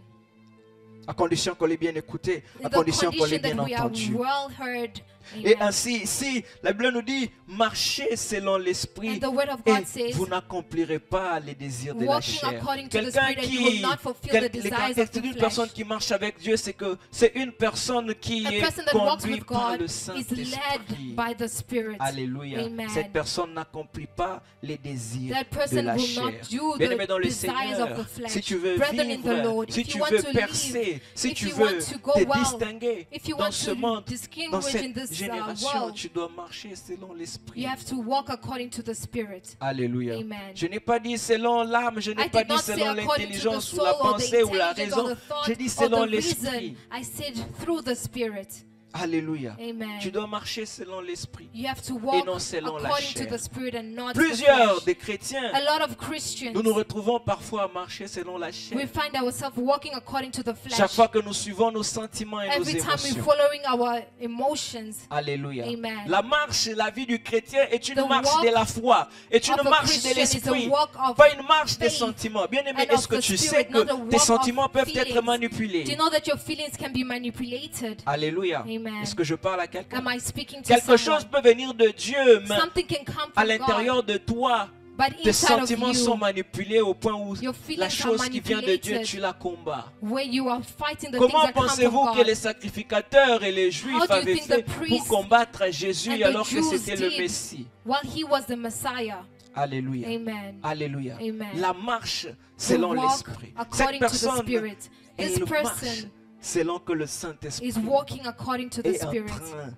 À condition qu'on l'ait bien écouté, à In the condition qu'on l'ait condition bien that we are entendu. well heard. Et Amen. ainsi, ici, la Bible nous dit, marchez selon l'Esprit And the word of et God says, vous n'accomplirez pas les désirs de la walking chair. according to the Quelqu'un Spirit, and you will qui, not fulfill the les desires of caractéristiques the d'une personne flesh. qui marche avec Dieu, c'est que c'est une personne qui A est person that walks conduite with par God le is Saint-Esprit. led by the Spirit. Alléluia. Amen. Cette personne n'accomplit pas les désirs That de person la will not chair. do Bien-aimé dans the le desires Seigneur, of the flesh. si tu veux Brethren in the vivre, Lord, si if tu you want veux to percer, live, si if tu you veux want to go te well, distinguer if you dans want ce to monde, dans distinguish in cette this génération, world, tu dois marcher selon l'Esprit. you have to walk according to the Spirit. Alléluia. Amen. Je n'ai pas dit selon l'âme, je n'ai I pas did dit not say selon according to the l'intelligence ou soul la or the pensée ou la intelligence or raison. the thought J'ai dit or selon the l'Esprit. reason. I said through the Spirit. Alléluia. Amen. Tu dois marcher selon l'Esprit. You have to Et walk non selon la according to chair. the Spirit and not the Plusieurs flesh. des chrétiens, A lot of Christians, nous nous retrouvons parfois à marcher selon la we chair. find ourselves walking according to the Chaque flesh. fois que nous suivons nos sentiments et nos Every time we're émotions. following our emotions. Alléluia. Amen. La marche, la vie du chrétien est une The marche walk de la foi, est une of a marche de Christian is a l'esprit, walk of pas une marche des faith sentiments. Bien aimé, and of est-ce que the tu spirit, sais not a que walk tes of sentiments peuvent être feelings. manipulés? Do you know that your feelings can be manipulated? Alléluia. Amen. Est-ce que je parle à quelqu'un? Am I speaking to Quelque chose someone? peut venir de Dieu, mais Something can come à from l'intérieur God, de toi, but tes inside of sentiments sont you, manipulés au point où your feelings la are chose qui vient de Dieu, manipulated. tu la combats. where you are fighting the things Comment that come from pensez-vous que God. les sacrificateurs et les Juifs How do you avaient think fait the pour priests combattre Jésus and the alors que Jews c'était le did Messie? while he was the Messiah? Alléluia. Amen. Alléluia. Amen. La marche To selon walk l'Esprit. Cette according to the personne, Spirit. This elle marche person selon que le Saint-Esprit is walking according to the est en Spirit. train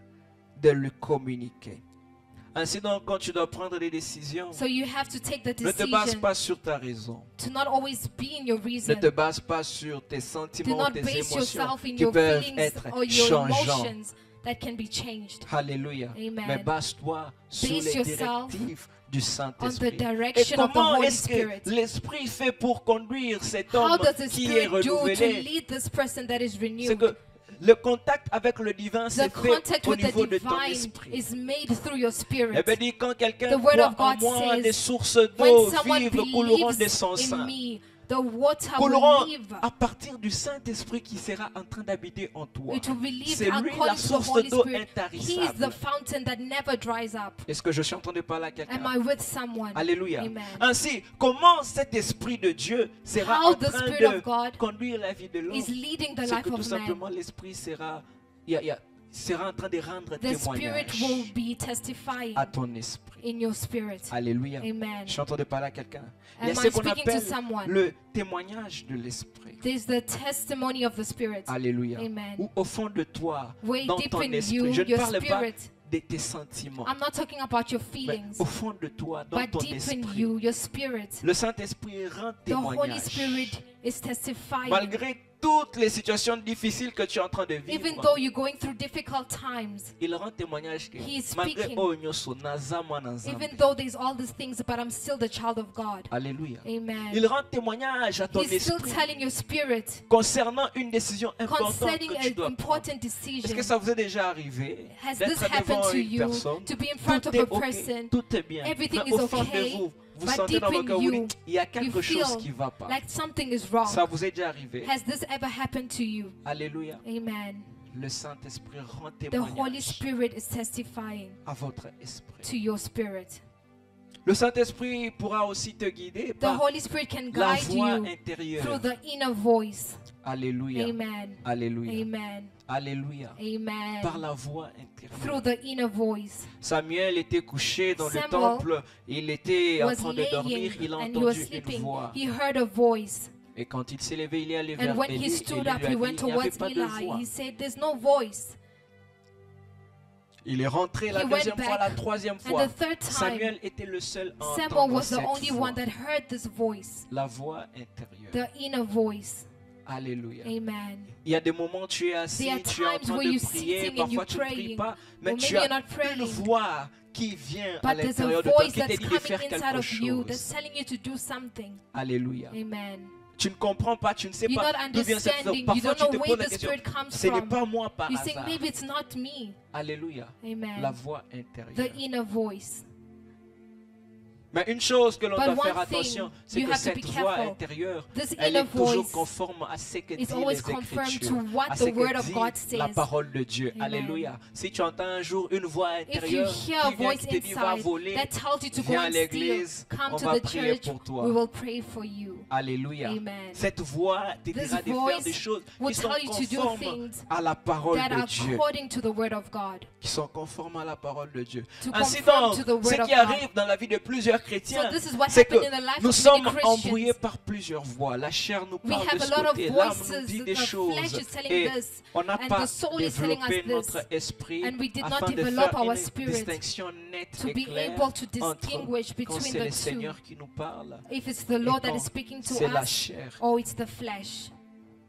de lui communiquer. Ainsi donc, quand tu dois prendre des décisions, So you have to take the ne te base decision pas sur ta raison. to not always be in your Ne reason. te base pas sur tes Do sentiments, not tes base émotions yourself in qui your peuvent feelings être or your changeants. emotions that can be changed. Alléluia. Amen. Mais base-toi sur Base les yourself directives du On the Saint-Esprit. Et direction of the comment Holy est-ce que Spirit. l'Esprit fait pour conduire cet How homme does the qui est Spirit do to renouvelé? lead this person that is C'est renewed? que le contact avec le divin The s'est fait contact au with the niveau de ton divine esprit. is made through your Eh spirit. bien, dit, quand quelqu'un The word croit of en God moi, says, des sources When d'eau someone vives couleront de believes son in sein. me, the water Couleront will live. à partir du Saint-Esprit qui sera en train d'habiter en toi. It will be C'est lived lui la according to the source Holy d'eau Spirit. He is the intarissable. fountain that never dries up. Est-ce que je suis en train de parler à Am quelqu'un? I with someone? Alléluia. Amen. Ainsi, comment cet Esprit de Dieu sera How en the train Spirit of de God conduire la vie de l'homme? is leading the C'est life que tout of man. simplement l'Esprit sera, sera en train de rendre The Spirit témoignage will be testifying à ton esprit. in your spirit. Alléluia. Amen. Je suis en train de parler à quelqu'un. Il y a Am ce I qu'on speaking to appelle someone? le témoignage de l'Esprit. There's the testimony of the Spirit. Alléluia. Amen. Ou au fond de toi, Way dans deep ton in esprit. you, Je ne your parle pas spirit. de tes sentiments. I'm not talking about your Mais feelings, au fond de toi, dans but ton deep in esprit. you, your spirit. Le Saint-Esprit rend The Holy témoignage. Spirit is testifying. Malgré toutes les situations difficiles que tu es en train de Even vivre, though you're going through difficult times, il rend témoignage que He is malgré speaking. oh, nyoso, naza mwana nzambe. even though there's all these things, but I'm still the child of God. Alléluia. Amen. Il rend témoignage à ton He's still esprit telling your spirit concernant une décision importante concerning que tu an dois prendre. important Est-ce decision. que ça vous est déjà arrivé Has this d'être happened devant to une you? personne? To be in front Tout of est a ok, person, tout est bien. everything Mais is au fond okay, de vous, vous but sentez deep dans votre in cœur, vous you, dites, il y a quelque you chose feel qui ne va pas. like something is wrong. Ça vous est déjà arrivé? Has this ever happened to you? Alléluia. Amen. Le Saint-Esprit rend The Holy témoignage Spirit is testifying à votre esprit. to your spirit. Le Saint-Esprit pourra aussi te guider The par Holy Spirit can la guide voix you intérieure. through the inner voice. Alléluia. Amen. Alléluia. Amen. Alléluia. Par Amen. la voix intérieure. Through the inner voice. Samuel était couché dans le Samuel temple. Il était en Was train de dormir. laying Il a and he was entendu une sleeping. voix. He heard a voice. Et quand il s'est levé, il est allé And vers when Élie. he Élie stood lui a up, he dit, went il n'y avait towards pas de voix. Eli. He said, "There's no voice." Il est rentré la He deuxième went fois, back. la troisième And fois. the third time, Samuel était le seul à Samuel entendre was the cette only voix. one that heard this voice, La voix intérieure. the inner voice. Alléluia. Amen. Il y a des moments où tu es assis, There are tu es en times train where de you're prier, sitting and parfois you're tu ne pries praying. pas, mais Or tu maybe as you're not une praying. voix qui vient à But there's a l'intérieur de toi, voice qui te that's dit de faire coming inside quelque of you that's chose. telling you to do something. Alléluia. Amen. Tu ne comprends pas, tu ne sais You're pas not d'où vient cette voix. understanding. You Parfois don't tu te know poses where la the question, Spirit comes ce n'est from. pas moi par You think hasard. maybe it's not me. Alléluia. La Amen. voix The intérieure. inner voice. Mais une chose que l'on But doit one faire thing attention, c'est you que have to cette be voix careful. intérieure, This elle inner est toujours voice conforme à ce que is dit always les confirmed Écritures, to what à the ce que Word of dit God la says. parole de Dieu. Amen. Alléluia. Si tu entends un jour une voix If you intérieure hear a qui vient, voice qui te dit va inside voler, that tells you to go viens à and steal, l'église, come on to va the prier church, pour toi. we will pray for you. Alléluia. Amen. Cette voix te This dira de faire voice des choses will qui sont tell you to do conformes things à la parole that de are Dieu. according to the Word of God. Qui sont conformes à la parole de Dieu. To Ainsi conform donc, to the word ce of qui God. arrive dans la vie de plusieurs chrétiens, So this is what c'est que happened in the life nous of sommes many Christians. embrouillés par plusieurs voix. La chair nous We parle have de a ce lot of côté, l'âme nous voices. dit The des flesh choses. is telling Et this, on n'a and pas the soul is telling us développé this. notre esprit And we did not afin de develop faire our une spirit distinction nette to et be claire able to entre distinguish quand between c'est le the two. Seigneur qui nous parle If it's the Lord et that quand is speaking to c'est la us, chair or it's the flesh,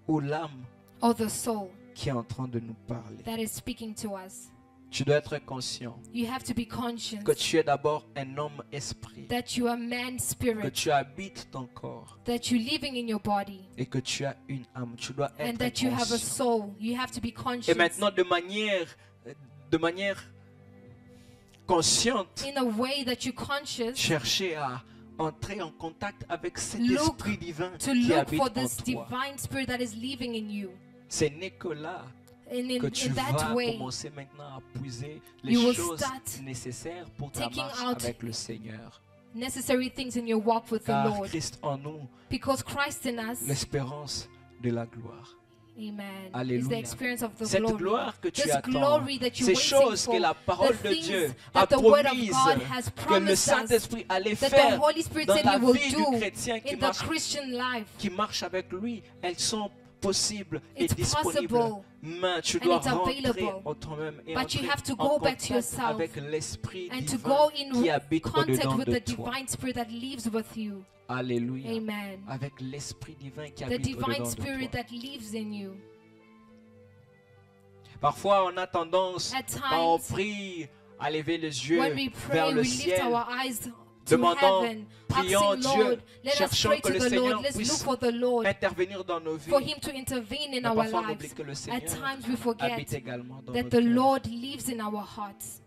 ou l'âme or the soul qui est en train de nous parler. that is speaking to us. Tu dois être conscient You have to be conscious que tu es d'abord un homme esprit, that you are man que spirit, tu habites ton corps that you're living in your body, et que tu as une âme. Tu dois and être that you have a conscient. soul. You have to be Et conscious maintenant, de manière consciente, in a way that you're conscious chercher à entrer en contact avec cet Look esprit divin to qui look habite for en this toi. divine spirit that is living in you. Ce n'est que là And que tu in that vas way, commencer maintenant à puiser les you will choses start nécessaires pour ta taking marche out avec le Seigneur. necessary things in your walk with the Car Lord. Christ en nous, Because Christ in us, l'espérance de la gloire. amen, is Alléluia. the experience of the Cette glory. gloire que tu This attends, glory that you're ces waiting choses for, que la parole the de things Dieu that a the Word of promises, God has que le promised us, Saint-Esprit allait that the faire Holy Spirit dans said la He will vie du do chrétien in the Christian life. qui marche avec lui, elles sont possibles et It's disponibles. possible, Mais tu and dois it's rentrer available. en toi-même et But you entrer have to en go back to contact yourself avec l'Esprit and to divin go qui in habite contact au-dedans with de the toi. divine spirit that lives with you. Alléluia. Amen. Avec l'Esprit divin qui The habite divine au-dedans de spirit toi. that lives in you. Parfois, on a tendance, At quand on times, prie, à lever les yeux when we vers pray, le we lift ciel. our eyes to Demandons, heaven, prions asking Dieu, Lord, let us cherchons pray que to le the Seigneur Lord. Let's look puisse for the Lord, intervenir dans nos vies. for Him to intervene in Mais our parfois, on oublie lives. que le At Seigneur times, we habite forget également dans that nos the cœurs. Lord lives in our hearts.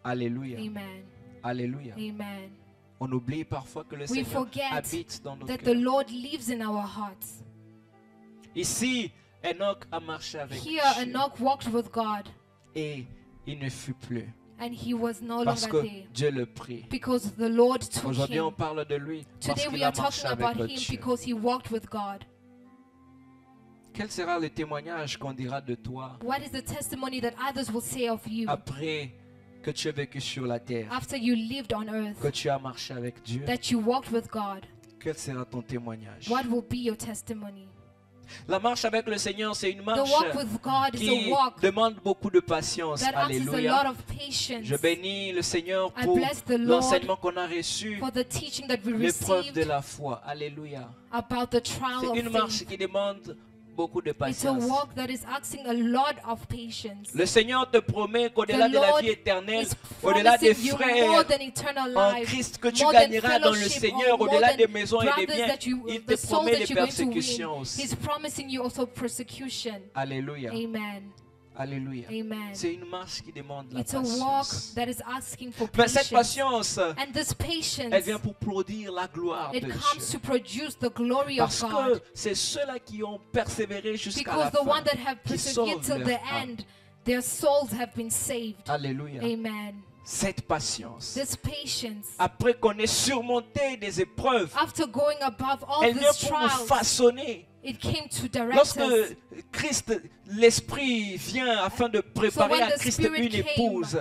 Alléluia. Amen. Alléluia. Amen. On oublie parfois que le We Seigneur forget habite dans nos that the cœurs. Lord lives in our hearts. Ici, Enoch a marché avec Here, Dieu Enoch walked with God, et il ne fut plus and he was no parce longer que there Dieu le prit. because the Lord took Aujourd'hui, on him. parle de lui parce Today, qu'il we a are marché talking avec about le him Dieu. because he walked with God. Quel sera le témoignage qu'on dira de toi What is the testimony that others will say of you après que tu as vécu sur la terre, after you lived on que earth, tu as marché avec Dieu? that you walked with God? Quel sera ton témoignage? What will be your testimony? La marche avec le Seigneur, c'est une The marche walk with God is qui a walk demande beaucoup de patience. that asks a Alléluia. lot of patience. Je bénis le Seigneur I pour bless the Lord l'enseignement qu'on a reçu, for the teaching that we l'épreuve de received la foi. Alléluia. about the trial C'est of une marche faith. qui demande beaucoup de It's a patience. walk that is asking a lot of patience. Le Seigneur te promet qu'au-delà The de la Lord vie éternelle, is au-delà des promising you frères more than eternal en life, Christ que tu more than gagneras dans le fellowship, Seigneur, or more au-delà than des maisons et des brothers biens, that you, il the te souls promet that les you're going to persécutions win. aussi. He's promising you also persecution. Alléluia. Amen. Alléluia. Amen. C'est une marche qui demande la It's a walk patience. that is asking for Mais cette patience. patience, And this elle vient patience, pour produire la gloire de it comes Dieu. to produce the glory of Parce que God. c'est ceux-là qui ont persévéré jusqu'à la Because the fin one that have qui persevered sauvent till leur the âme. end, their souls have been saved. Alléluia. Amen. cette patience, this patience, après qu'on ait surmonté des épreuves, after going above all elle vient these pour nous trials, façonner. it came to direct Lorsque us. Christ, l'Esprit vient afin de préparer when à the Christ Spirit une came épouse,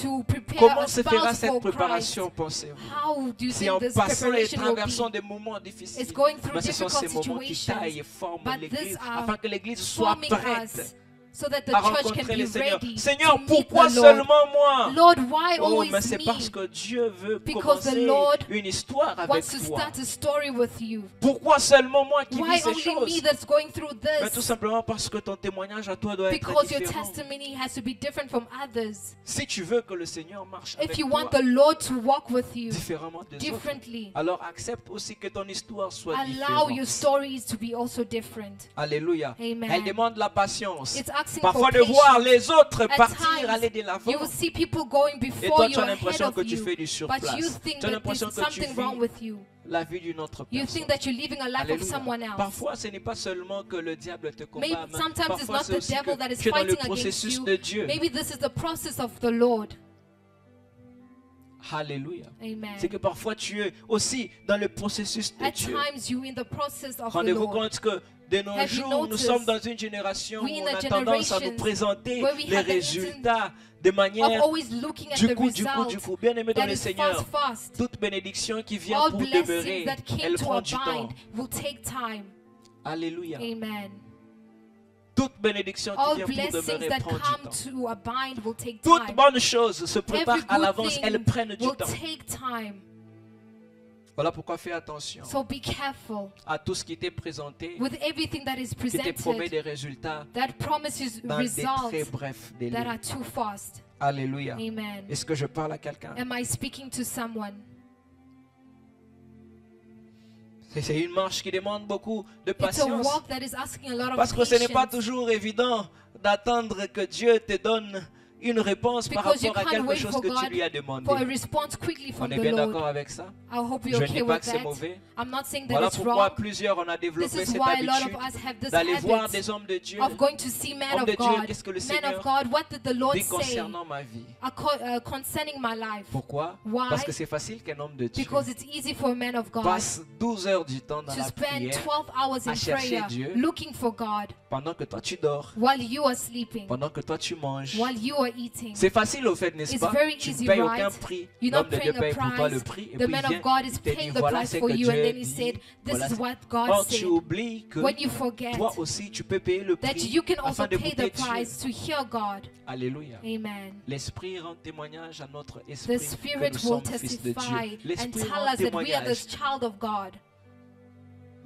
To prepare comment a se fera spouse cette for Christ. préparation, pensez-vous? How do you C'est en think this passant et preparation will traversant be? des moments difficiles. It's going through Mais ce sont ces difficult moments qui situations. taillent et forment But l'Église, these are afin que l'Église soit forming prête us so that the à church can rencontrer be le Seigneur. ready Seigneur, to meet pourquoi the Lord. seulement moi? Lord, why Oh, mais always c'est me? parce que Dieu veut Because the commencer Lord une histoire avec Wants to toi. start a story with you. Pourquoi seulement moi qui vis Why ces only choses? me that's going through Mais tout this? simplement parce que ton témoignage à toi doit être Because your différent. testimony has to be different from others. Si tu veux que le Seigneur marche avec If you toi want the Lord to walk with you différemment des autres, differently, alors accepte aussi que ton histoire soit allow your différente. stories to be also different. Alléluia. Amen. Elle demande la patience. It's asking Parfois for de voir patience. les autres At partir, times, aller de l'avant. You will see people going Et before toi, you, tu as ahead l'impression of que tu you, fais du but surplace. you think Tu as that l'impression there's que tu something wrong vis with you. la vie d'une autre You personne. think that you're living a life of Alléluia. someone else. Parfois, ce n'est pas seulement que le diable te combat, Maybe mais sometimes it's parfois not c'est the aussi devil that que is tu es dans le fighting against processus you. de Dieu. Maybe this is the process of the Lord. Alléluia. Amen. C'est que parfois tu es aussi dans le processus de At Dieu. times you're in the process of the Rendez-vous Lord. compte que de nos Have you jours, nous noticed sommes dans une génération où we in on a a tendance à nous generation présenter where we les have the résultats de Of manière always looking at du the coup, result bien aimé dans that le is Seigneur. fast. Toute bénédiction qui vient All pour blessings demeurer, that came elle to prend du temps. abide will take time. Alléluia. Amen. Toute bénédiction qui All vient pour blessings demeurer that prend du come temps. to abide will take Toutes time. bonnes choses se préparent Every à good l'avance, elles thing prennent du will temps. take time. Voilà pourquoi fais attention So be careful à tout ce qui t'est présenté, with everything that is qui te promet presented des résultats that promises dans des très results brefs that délais. are too fast. Alléluia. Amen. Est-ce que je parle à quelqu'un? Am I speaking to someone? C'est une marche qui demande beaucoup de It's a patience. walk that is asking a lot of Parce que ce n'est pas patience. toujours évident d'attendre que Dieu te donne une réponse par Because you rapport à can't quelque wait chose for que tu God lui as demandé. for a response quickly On from est the bien Lord. d'accord avec ça? I hope Je you're ne okay dis pas with que c'est that. mauvais. I'm not saying that Voilà it's pourquoi wrong. plusieurs on a This développé is cette why a lot of habitude us have this d'aller voir habit des hommes de Dieu of going to see men Homme of de Dieu, God. qu'est-ce que le Men Seigneur of God, what did the Lord dit say concernant ma vie. concerning my life? Pourquoi? Why? Parce que c'est facile qu'un homme de Dieu Because it's easy for a man of God passe 12 heures du temps dans to la spend prière 12 hours à in chercher prayer Dieu. looking for God pendant que toi tu dors, while you are sleeping, pendant que toi tu manges. while you are eating. C'est facile au fait, n'est-ce It's pas? very Tu ne easy, payes right? aucun prix. You're not L'homme de Dieu paying a paye pour toi le price. prix. Et The puis man il of vient, God is il te dit, paying the voilà price ce for que you, and Dieu then he dit. said, "This Voilà is ce- what God Or tu said." oublies que When you forget toi aussi tu peux payer le that prix you can afin also de pay goûter the Dieu. price to hear God. Alléluia. Amen. L'Esprit rend témoignage à notre esprit The que Spirit nous will sommes fils de testify Dieu. and L'Esprit tell rend us that we are témoignage. the child of God.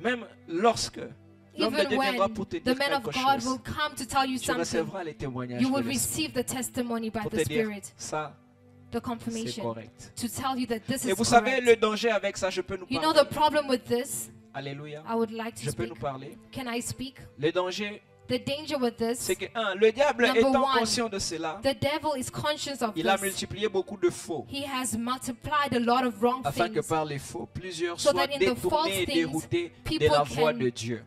Même lorsque l'homme de Even Dieu viendra when pour te the dire man of quelque God chose, will come to tell you tu something, recevras les témoignages you de will l'Esprit receive the testimony by pour the te dire Spirit, ça, the c'est confirmation, correct. to tell you that this Et is vous savez, correct. le danger avec ça, je peux nous You know parler. the problem with this? Alléluia. I would like to Je peux speak. nous parler. Can I speak? Le danger, The danger with this, c'est que, le diable Number étant one, conscient de cela, the devil is conscious of il a this. multiplié beaucoup de faux, He has multiplied a lot of wrong afin que things. par les faux, plusieurs So soient that in the false détournés et things, déroutés de people la voix can de Dieu.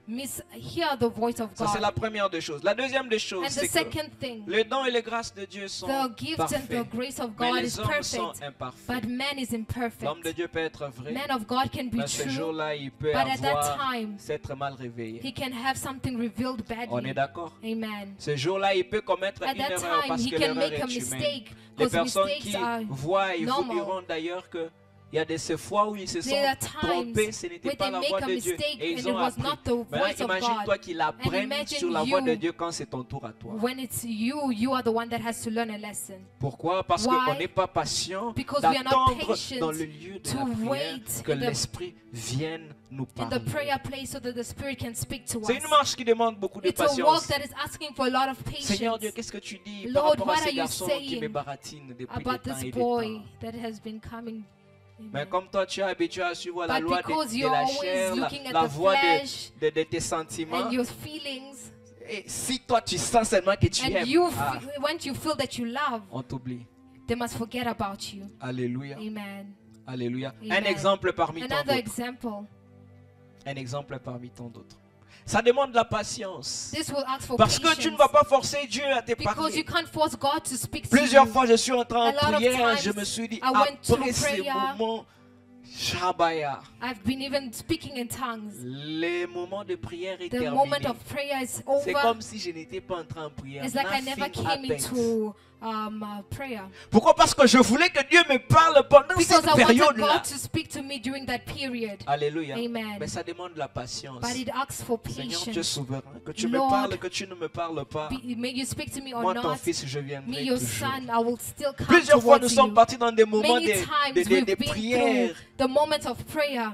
Hear the voice of Ça, c'est la God. première des choses. La deuxième des choses, And the c'est que second thing, les dons et les grâces de Dieu sont the gift and the parfaits, grace of mais God les is hommes sont perfect, imparfaits. but man is L'homme de imperfect. Dieu peut être vrai, Man of God can be mais ce true, jour-là, il peut but at that avoir time, s'être mal réveillé. he can have something revealed On est badly. d'accord? Amen. Ce jour-là, il peut commettre At une that erreur time, parce he que can l'erreur make a est humaine. mistake Les because personnes mistakes qui are voient, ils vous normal. diront d'ailleurs que il y a des ces fois où ils se sont There are times trompés, ce n'était where pas they la make voix a de Dieu. mistake Et ils and ont it was appris. not the Maintenant, voice of imagine-toi God. qu'ils apprennent imagine sur la voix you- de Dieu quand c'est ton tour à toi. When it's you, you are the one that has to learn a lesson. Pourquoi? Parce Why? qu'on n'est pas patient Because we are not d'attendre patient dans le lieu de to la prière wait que in the- l'Esprit vienne nous In the parler. prayer place so that the Spirit can speak to C'est us. une marche qui demande beaucoup de It's a walk patience. that is asking for a lot of Seigneur Dieu, patience qu'est-ce que tu dis Lord, par rapport à what ces are you garçons qui saying me baratinent depuis des about temps this et des boy temps? that has been coming. Mais Amen. comme toi, tu es habitué à suivre la But loi because de you're la always chair, looking at la the voix flesh de tes sentiments, and your feelings, et si toi tu sens seulement que tu and aimes, you ah, when you feel that you love, on t'oublie. they must forget about you. Alléluia. Amen. Alléluia. Un Amen. exemple parmi tant Another d'autres. example. Un exemple parmi tant d'autres. Ça demande la patience. This will ask for Parce que tu ne patience. vas pas forcer Dieu à te Because you parler. can't force God to speak to Plusieurs you. fois, je suis entré en A lot of prière, times, je me suis dit, I went to après ces prayer. moments, Shabaya, I've been even speaking in tongues. les moments de prière est The moment terminé. of prayer is C'est over. comme si je n'étais pas entré en prière. It's like I never Nothing came happened. into prayer. Pourquoi? Parce que je voulais que Dieu me parle pendant Because cette I wanted période-là. God to speak to me during that period. Alléluia. Amen. Mais ça demande la patience. But it asks for Seigneur, tu es patience. souverain. Que tu me Lord, parles, que tu ne me parles pas. May you speak to me or Moi, ton not. fils, je Me, viendrai your toujours. son, I will still come Plusieurs fois, nous towards sommes you. partis dans des moments Many times we've de been prière, through the moment of prayer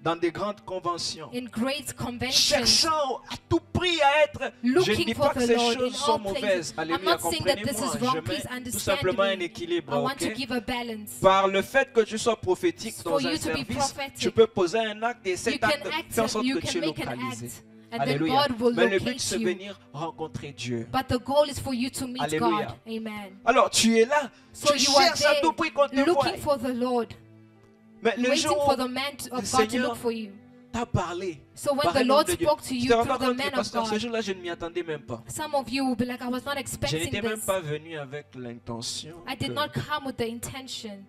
dans des grandes conventions, in great conventions, cherchant à tout prix à être. Je ne looking dis for pas que the ces Lord in choses sont all places. mauvaises. I'm Alléluia, not saying that this comprenez-moi. is wrong. Je Please mets tout understand simplement un me. équilibre. I want to Ok? give a balance. Par le fait que tu sois prophétique For dans you un to be service, prophetic, tu peux poser un acte et You cet can acte fait en act, sorte you que tu can es make an localisé. act, and then Alléluia. God will Mais le but, locate c'est you. venir rencontrer Dieu. But the goal is for you to meet Alléluia. God. Amen. Alors, tu es là, So tu you are cherches à tout prix qu'on te voie. looking for the Lord, Mais le waiting jour for où the man of God to Seigneur look for you. t'a parlé, So when par the un homme Lord de Dieu, spoke to tu you te rends through pas the compte que man of pasteur, ce God, jour-là, je ne m'y attendais même pas. some of you will be like, I was not Je expecting n'étais même this. pas venu avec l'intention. I did que- not come with the intention.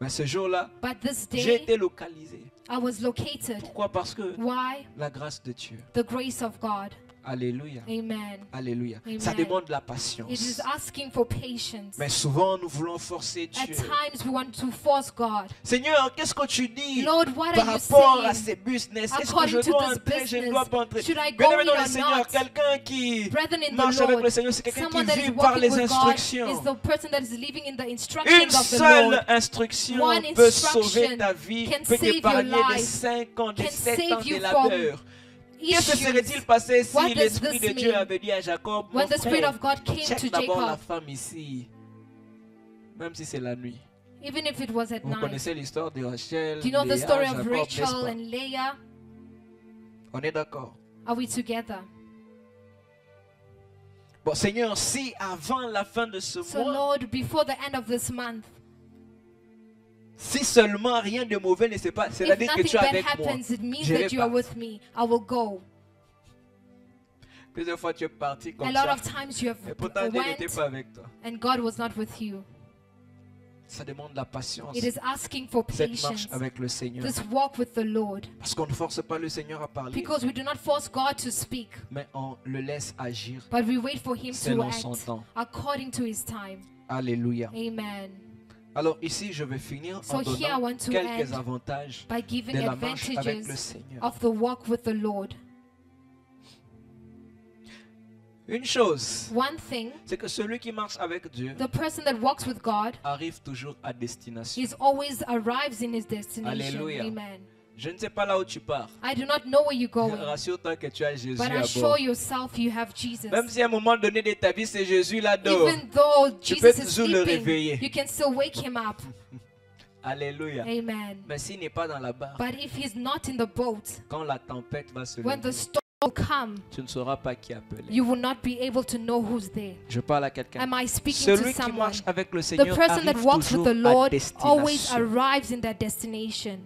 Mais ce jour-là, But this j'ai day, été localisé. I was located. Pourquoi? Parce que Why? la grâce de Dieu. The grace of God. Alléluia. Amen. Alléluia. Amen. Ça demande la It is patience. asking for patience. Mais souvent, nous voulons forcer At Dieu. times we want to force God. Seigneur, qu'est-ce que tu dis Lord, what par are you rapport à saying? ces business? Est-ce que According je to dois this entrer, je ne business, dois pas entrer? should I go Bien-aimé in dans le or Seigneur, not? quelqu'un qui Brethren in marche the avec le Lord, Seigneur, c'est quelqu'un qui someone that is vit par walking les with God instructions. is the person that is living in the Une instructions of the seule Lord. instruction One peut instruction sauver ta vie, can peut save your t'épargner des life, 5 ans, des can 7 ans save de you from labeur. Qu'est-ce que issues. serait-il passé si What does l'Esprit this de Dieu mean? avait dit à Jacob, mon When the Spirit frère, of God came check to d'abord la Jacob, femme ici, même si c'est la nuit. even if it was at Vous night. connaissez l'histoire de Rachel, Do you know the Léa, story of Jacob, n'est-ce Rachel pas? and Leah? On est d'accord. Are we together? Bon, Seigneur, si avant la fin de ce So mois, Lord, before the end of this month, si seulement rien de mauvais ne s'est passé, if c'est-à-dire que nothing tu es bad avec moi. happens, it means J'irai that you are pas. with me. I will go. Plusieurs fois tu es parti A comme lot ça. of times you Et have pourtant Dieu n'était went pas avec toi. and God was not with you. Ça demande la patience. It is asking for Cette marche patience. avec le Seigneur. This walk with the Lord. Parce qu'on ne force pas le Seigneur à parler, Because we do not force God to speak, mais on le laisse agir but we wait for Him to selon son act temps. according to His time. Alléluia. Amen. Alors ici, je vais finir So en here I donnant want to quelques end avantages by giving de la marche avec le advantages Seigneur. of the walk with the Lord. Une chose, One thing, c'est que celui qui marche avec Dieu the person that walks with God arrive toujours à destination. is always arrives in his destination. Alléluia. Amen. Je ne sais pas là où tu pars. I do not know where you're going, Rassure-toi que tu as Jésus but à assure bord. yourself you have Jesus. Même si à un moment donné de ta vie, c'est Jésus là-dedans. Even though Tu peux Jesus is toujours le sleeping, réveiller. you can still wake him up. Alléluia. Amen. Mais s'il n'est pas dans la barque, But if he's not in the boat, quand la tempête va se when the lever, storm will come, tu ne sauras pas qui appeler. you will not be able to know who's there. Je parle à quelqu'un. Am I speaking to Celui qui someone? marche avec le The Seigneur person that arrive walks with toujours the à Lord always destination. arrives in that destination.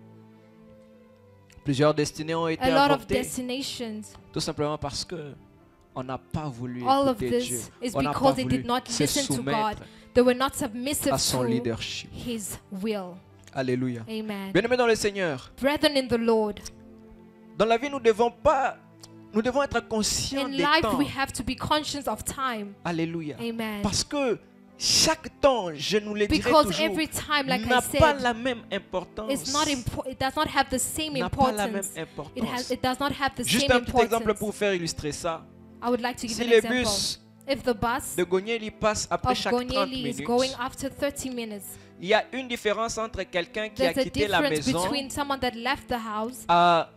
Plusieurs destinées ont été A lot of avortées destinations. tout simplement parce que on n'a pas voulu All of écouter Dieu. this is On n'a pas because they voulu did not se listen to God. soumettre They were not submissive à son to leadership. His will. Alléluia. Amen. Bien-aimés dans le Seigneur, Brethren in the Lord, dans la vie, nous devons être conscients in des life temps. we have to be conscious of time. Alléluia. Amen. Parce que chaque temps, je nous le dirai Because toujours, every time, like I n'a pas said, la même importance. it's not it does not have the same N'a pas la même importance. importance. It does not have the Juste same un petit exemple importance. pour faire illustrer ça. I would like to give Si an le example. bus If the bus de Goniel passe après of chaque 30 Gonieli is going minutes, after 30 minutes, il y a une différence entre quelqu'un qui a there's a quitté la difference maison between someone that left the house à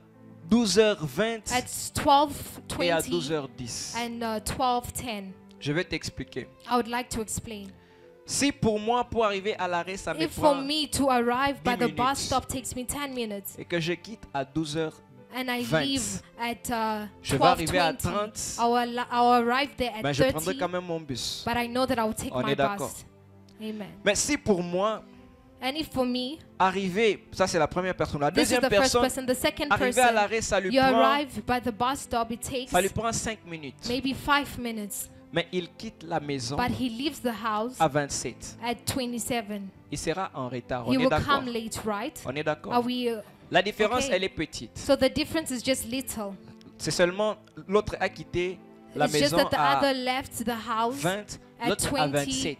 12h20 at et à 12:20 12h10. and 12:10. Je vais t'expliquer. I would like to explain. Si pour moi, pour arriver à l'arrêt, ça me If for prend me to arrive by 10 the bus minutes. stop takes me 10 minutes et que je quitte à 12h, and I 20. leave at je vais arriver à 12:20, 30, I'll arrive there ben at je prendrai 30, quand même mon bus. but I know that I will take On my est d'accord. bus. Amen. Mais si pour moi, And if for me, arriver, ça c'est la première personne. La this is deuxième the first personne, person. The second arriver à person, l'arrêt, ça lui you prend arrive by the bus stop, it takes 5 minutes. maybe 5 minutes. Mais il quitte la maison But he leaves the house à 27. at 27. Il sera en retard. On He est will d'accord. come late, right? On est Are d'accord. we? La différence, Okay. elle est petite. So the difference is just little. C'est seulement l'autre a quitté la It's just maison that the à other left the house 20, at l'autre à 20 27.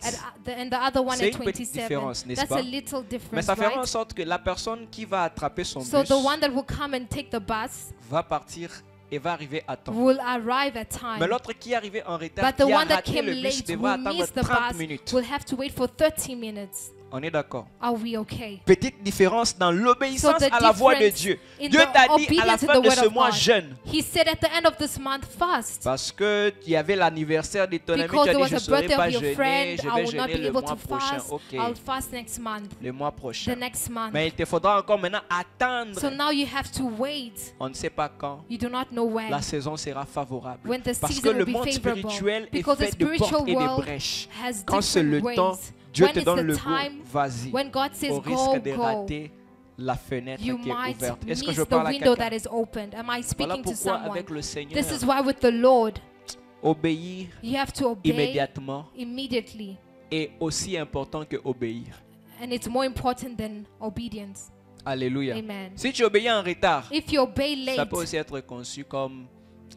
and the other one C'est at une petite 27. différence, n'est-ce That's pas? a little Mais difference, ça fera en right? sorte que la personne qui va attraper son So bus the one that will come and take the bus va partir et va arriver à temps. will arrive at Mais time. l'autre qui est arrivé en retard, But the qui a one that raté came le bus, late, devra who attendre missed the 30 bus, minutes. will have to wait for 30 minutes. On est d'accord. Are we okay? Petite différence dans l'obéissance So the à la voix de difference Dieu. in Dieu the t'a dit à la obedience to fin the de word ce of mois God. jeûne. He said at the end of this month, fast. Parce que il y avait l'anniversaire de ton ami, Because tu as there dit je was ne a saurais birthday pas of your jeûner, friend, je I vais will not jeûner be le able mois to prochain. fast. Ok, I'll fast next month, le mois the prochain. next month. Mais il te faudra encore maintenant attendre. So now you have to wait. On ne sait pas quand You do not know when. la saison sera favorable. When the Parce que season le will be monde favorable. spirituel est Because the fait de spiritual portes et de world brèches. has Quand c'est le different temps, ways. Dieu When te it's donne the le go, time, vas-y. when God says Au go, risque de go, rater la fenêtre you qui est might ouverte. Est-ce que miss je the parle à window quelqu'un? that is opened. Am I Voilà speaking to pourquoi someone? avec le Seigneur, This is why with the Lord, obéir you have to obey immédiatement immediately. est aussi important que obéir. And it's more important than obedience. Alléluia. Amen. Si tu obéis en retard, If you obey ça late, peut aussi être conçu comme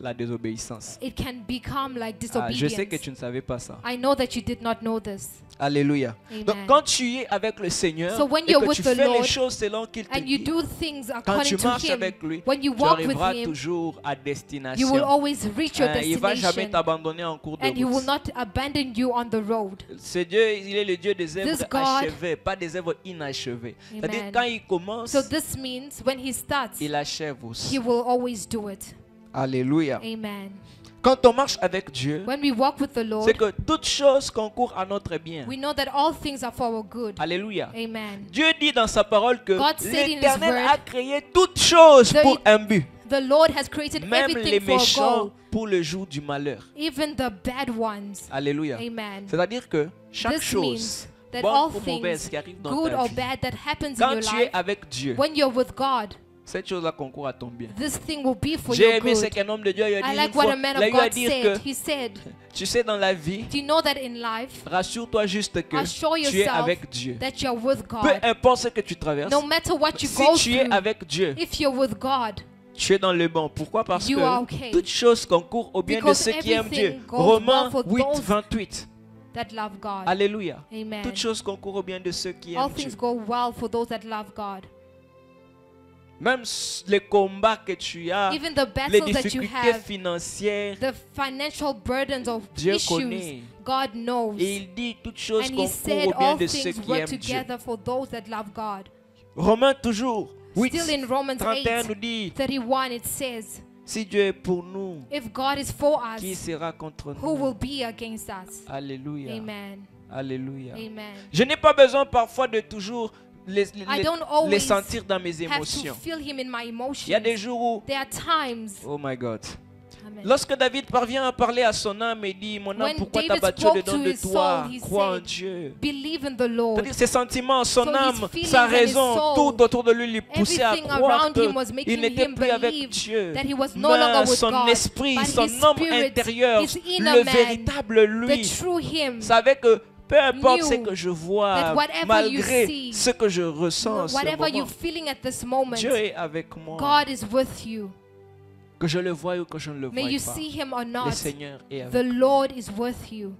la désobéissance. it can become like Ah, je sais que disobedience. tu ne savais pas ça. I know that you did not know this. Alléluia. Amen. Donc quand tu es avec le Seigneur So when et you're que with tu the fais Lord les choses selon qu'il te And you dit, do things quand tu according to marches Him, avec lui, when you tu walk with arriveras Him, toujours à you will destination. always reach your Il ne va jamais destination. t'abandonner en cours de And He will route. not abandon you on the road. Ce Dieu, il est le Dieu des œuvres This God- achevées, pas des œuvres inachevées. C'est-à-dire Amen. quand il commence, So this means when He starts, il achève He aussi. will always do it. Alléluia. Amen. Quand on marche avec Dieu, When we walk with the Lord, c'est que toutes choses concourent à notre bien. we know that all things are for our good. Alléluia. Amen. Dieu dit dans sa parole que God said in His l'Éternel word, a créé toutes choses the- pour un but. The Lord has created Même les everything for a méchants goal, pour le jour du malheur. even the bad ones. Alléluia. Amen. C'est-à-dire que chaque This chose, means that bonne all ou mauvaise, things, qui arrive dans good ta or vie, bad, that happens in quand your tu es life, avec Dieu, when you're with God, cette chose-là concourt à ton bien. this thing will be for J'ai your aimé ce good. qu'un homme de Dieu il a dit I une like fois. what a man Il a of eu à God dire said. que, He said, tu sais, dans la vie, do you know that in life, rassure-toi juste que assure tu es yourself avec Dieu. that you're with Peu God. importe ce que tu traverses, No matter what you si go tu es through, avec Dieu, if you're with God, tu es dans le bon. Pourquoi? Parce You are que okay. toutes choses concourent au bien de Because ceux qui aiment Dieu. everything goes Romains well for 8, those 28. that love God. Alléluia. Amen. Toutes choses concourent au bien de ceux qui All aiment Dieu. things go well for those that love God. Même les combats que tu as, Even the les battles that you difficultés have, financières, the financial burdens of Dieu issues, connaît. God knows. Et il dit toutes choses And He concourent said au bien all de ceux things qui work aiment Dieu. together for those that love God. Romains toujours 8, Still in Romans 31 nous 8, dit, 31, it says, si Dieu est pour nous, if God is for qui us, sera contre who will nous? be against us? Alléluia. Amen. Alléluia. Amen. Je n'ai pas besoin parfois de toujours I don't les always sentir dans mes have to émotions. feel Him in my Il y a des emotions. jours où, There are times. oh my God. Amen. Lorsque David parvient à parler à son âme et dit, mon âme, When pourquoi David t'as battu spoke dedans to de his toi? soul, he Crois en said, Dieu. Believe in the Lord. C'est-à-dire ses sentiments, son So his âme, feelings sa and his raison, soul, tout autour de lui poussait à Everything croire around him was making qu'il n'était him plus avec believe Dieu. that he was no longer Mais with son God, esprit, but son his homme spirit, intérieur, his inner le man, véritable lui, the true him, savait que peu importe ce knew que je vois, that whatever malgré you see, ce que je ressens en ce whatever you're moment, feeling at this moment, Dieu est avec moi. God is with you. Que je le voie ou que je ne le May voie you pas, see Him or le not, Seigneur est avec the Lord is with you.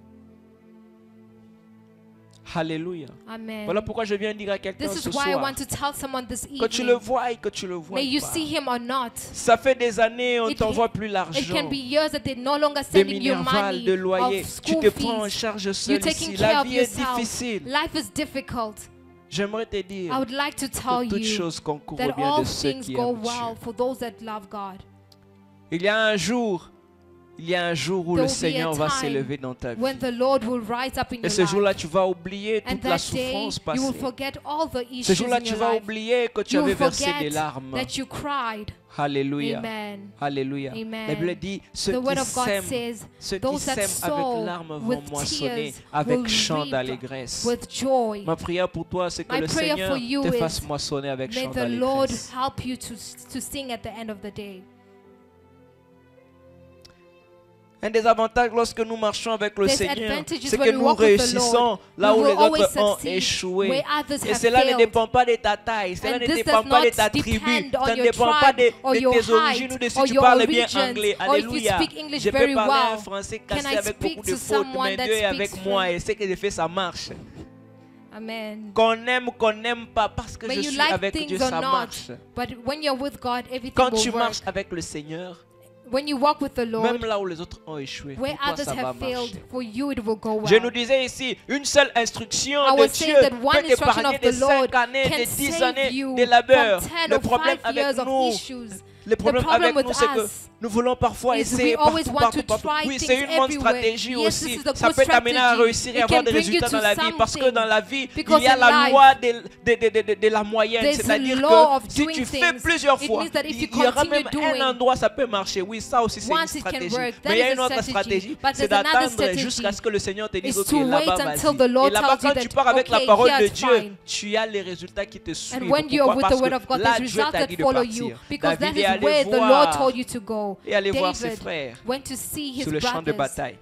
Alléluia. Amen. Voilà pourquoi je viens dire à quelqu'un This ce is why I soir, want to tell someone this que tu le evening, vois et que tu le vois may you pas. see Him or not. Ça fait des années, on ne It- t'envoie plus It l'argent. can be years that they're no longer De sending you minerval, money de loyer. of Tu school te prends en fees. charge seul You're taking ici. care La of vie est yourself. difficile. Life is difficult. J'aimerais te dire I would like to tell que toutes you choses concourent au that bien all de ceux things qui go aiment Dieu. well for those that love God. Il y a un jour Il y a un jour où There le will be a Seigneur va time s'élever dans ta vie. when the Lord will rise up in Et your ce jour-là, life. tu vas oublier And toute la that day, souffrance you will passée. forget all the Ce issues jour-là, in tu your vas life. oublier que tu You avais will versé des forget larmes. that you cried. Alléluia. Amen. Alléluia. Amen. La Bible dit, ceux The qui word of God sèment, says, ceux qui those that sèment avec sow larmes vont with moissonner tears avec will chant reap d'allégresse. with joy. Ma prière pour toi, c'est que My le prayer Seigneur for you te is, fasse moissonner avec May chant the Lord d'allégresse. help you to sing at the end of the day. Un des avantages lorsque nous marchons avec le There's Seigneur, advantages c'est que when we nous walk with the réussissons Lord. là We où les will always autres ont succeed échoué. where others Et have cela ne failed. dépend pas de ta taille, cela And ne this dépend does pas de not ta tribu, depend on ça ne your dépend pas tribe or de your tes origines height ou de si or tu your parles bien origins anglais. or if you Alléluia. speak English Je peux very parler un well. français Can cassé I avec speak beaucoup de to fautes, someone mais that Dieu est speaks avec moi French? et ce que j'ai fait, ça marche. Amen. Qu'on n'aime pas, parce que May je you suis like avec Dieu, things or ça not, marche. but when you're with God, everything Quand will tu work. marches avec le Seigneur, When you walk with the même Lord, là où les autres ont échoué, where pour toi others ça va have failed, marcher. for you it will go well. Je nous disais ici, une seule instruction I de was Dieu saying that one peut instruction épargner of des the Lord 5 années, can des 10 save années you de labeur. from 10 Le or problème 5 avec years of nous, issues. le problème problem avec with nous, c'est que us nous voulons parfois is essayer we always partout, want to partout. try Oui, things c'est une bonne everywhere. stratégie Yes, aussi. this is a Ça good peut t'amener à strategy. réussir et It avoir can des bring you résultats to dans la vie. Parce que something. dans la vie, Because il y a in la life, loi de la moyenne. there's a C'est-à-dire law of que si doing tu fais things. plusieurs It fois, means that if you il y aura continue même doing, un endroit, ça peut marcher. Oui, ça aussi, c'est une once it can stratégie. work, that Mais il y a is une a autre strategy. stratégie, But c'est there's another d'attendre strategy jusqu'à ce que le Seigneur te dise, is ok, to là-bas, wait until the vas-y. Lord Et là-bas, tells you quand tu that, pars avec la okay, parole here de it's Dieu, fine. tu as les résultats qui te suivent. And when you're Pourquoi? with the Parce word que of God, là, there's Dieu results t'a that dit de follow you. partir. Because that David est is allé where the Lord voir told you to go. et aller voir ses David frères went to see his sur le champ de brothers bataille.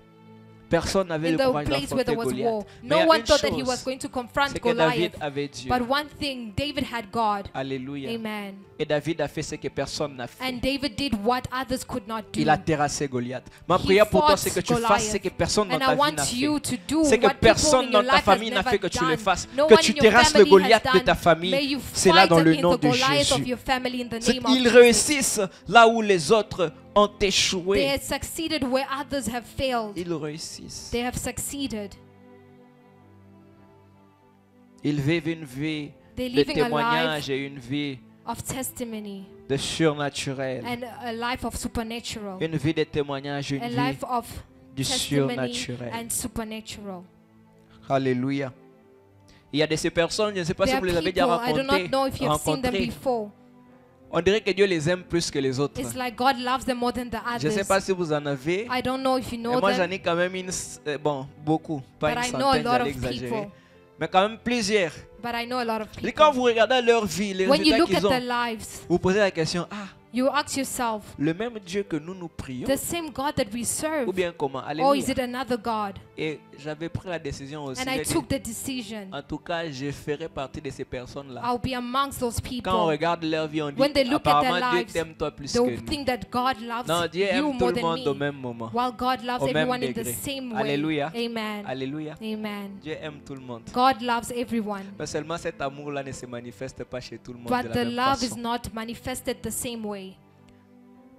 Personne n'avait in le the courage place where there d'affronter was war. Goliath. Mais il y No a one une thought that he was chose, going to confront c'est que David Goliath. avait Dieu. But one thing, David had God. Alléluia. Amen. Et David a fait ce que personne n'a fait. And David did what others could not do. Il a terrassé Goliath. Ma He prière pour toi, fought c'est que tu Goliath. fasses ce que personne dans And ta I vie n'a want you fait. to do C'est que what people personne in dans your ta life famille has n'a never fait que tu le done. fasses. No Que one tu in your terrasses le family has Goliath de done. ta May famille. you C'est là fight dans le against nom the de Goliath of Jésus. your family in the C'est name of qu'ils Jesus. réussissent là où les autres ont They échoué. have succeeded where others have failed. Ils réussissent. They have succeeded. Ils vivent une vie They're de living a témoignage life et une vie of testimony de surnaturel. and a life of supernatural. Une vie de témoignage, une A vie life of du testimony surnaturel. and supernatural. Alléluia. Il y a de ces personnes, je ne sais pas si There vous are les avez déjà people, I do rencontrées, not know if you have seen them rencontrées. before. On dirait que Dieu les aime plus que les autres. It's like God loves them more than the Je ne sais others. pas si vous en avez. I don't know if you Et know moi, j'en them, ai quand même bon, beaucoup. Pas but une I know a centaine, lot j'allais of exagérer. people. Mais quand même plusieurs. But I know a lot of Et quand people. vous regardez leur vie, les When you résultats look at qu'ils their ont, lives, vous posez la question, you ask yourself, le même Dieu que nous prions, the same God that we ou serve, bien comment? or is Alléluia. it another God? Et j'avais pris la décision aussi. And I j'ai dit, took the decision. en tout cas, je ferai partie de ces personnes-là. I'll be amongst those Quand on people. regarde leur vie, on dit, When they look at their apparemment, Dieu lives, t'aime toi plus que They'll nous. think that God loves Non, Dieu you aime tout more le than monde au me, même moment. while God loves Au même everyone in the degré. same way. Alléluia. Amen. Alléluia. Amen. Dieu aime tout le monde. God loves everyone. Mais seulement cet amour-là ne se manifeste pas chez tout le monde de But la the même love is façon. not manifested the same way.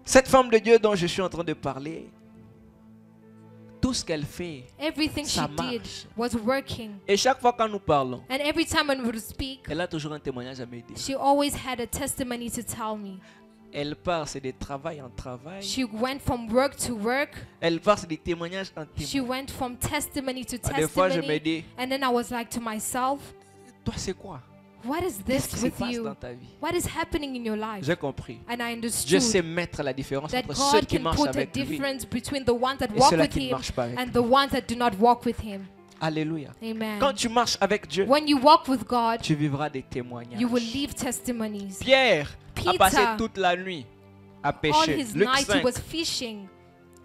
Cette femme de Dieu dont je suis en train de parler, tout ce qu'elle fait, Everything she ça did marche. was working. Et chaque fois quand nous parlons, And every time when we would speak, elle a toujours un témoignage à me dire. she always had a testimony to tell me. Elle part, c'est de travail en travail. She went from work to work. Elle part, c'est des témoignages en She témoignages. went from testimony to Des fois, je me testimony. dis, And then I was like to myself, toi, c'est quoi? what is Qu'est-ce this qui se with passe you? dans ta vie? What is happening in your life? J'ai compris. And I Je understood sais mettre la différence that entre ceux God qui can marchent put a avec lui difference between the ones that et walk ceux-là with qui ne Him marchent pas avec and lui. the ones that do not walk with Him. Alléluia. Amen. Quand tu marches avec Dieu, When you walk with God, tu vivras des témoignages. you will leave testimonies. Pierre a Peter, passé toute la nuit à All pêcher. his Luc night he 5. was fishing.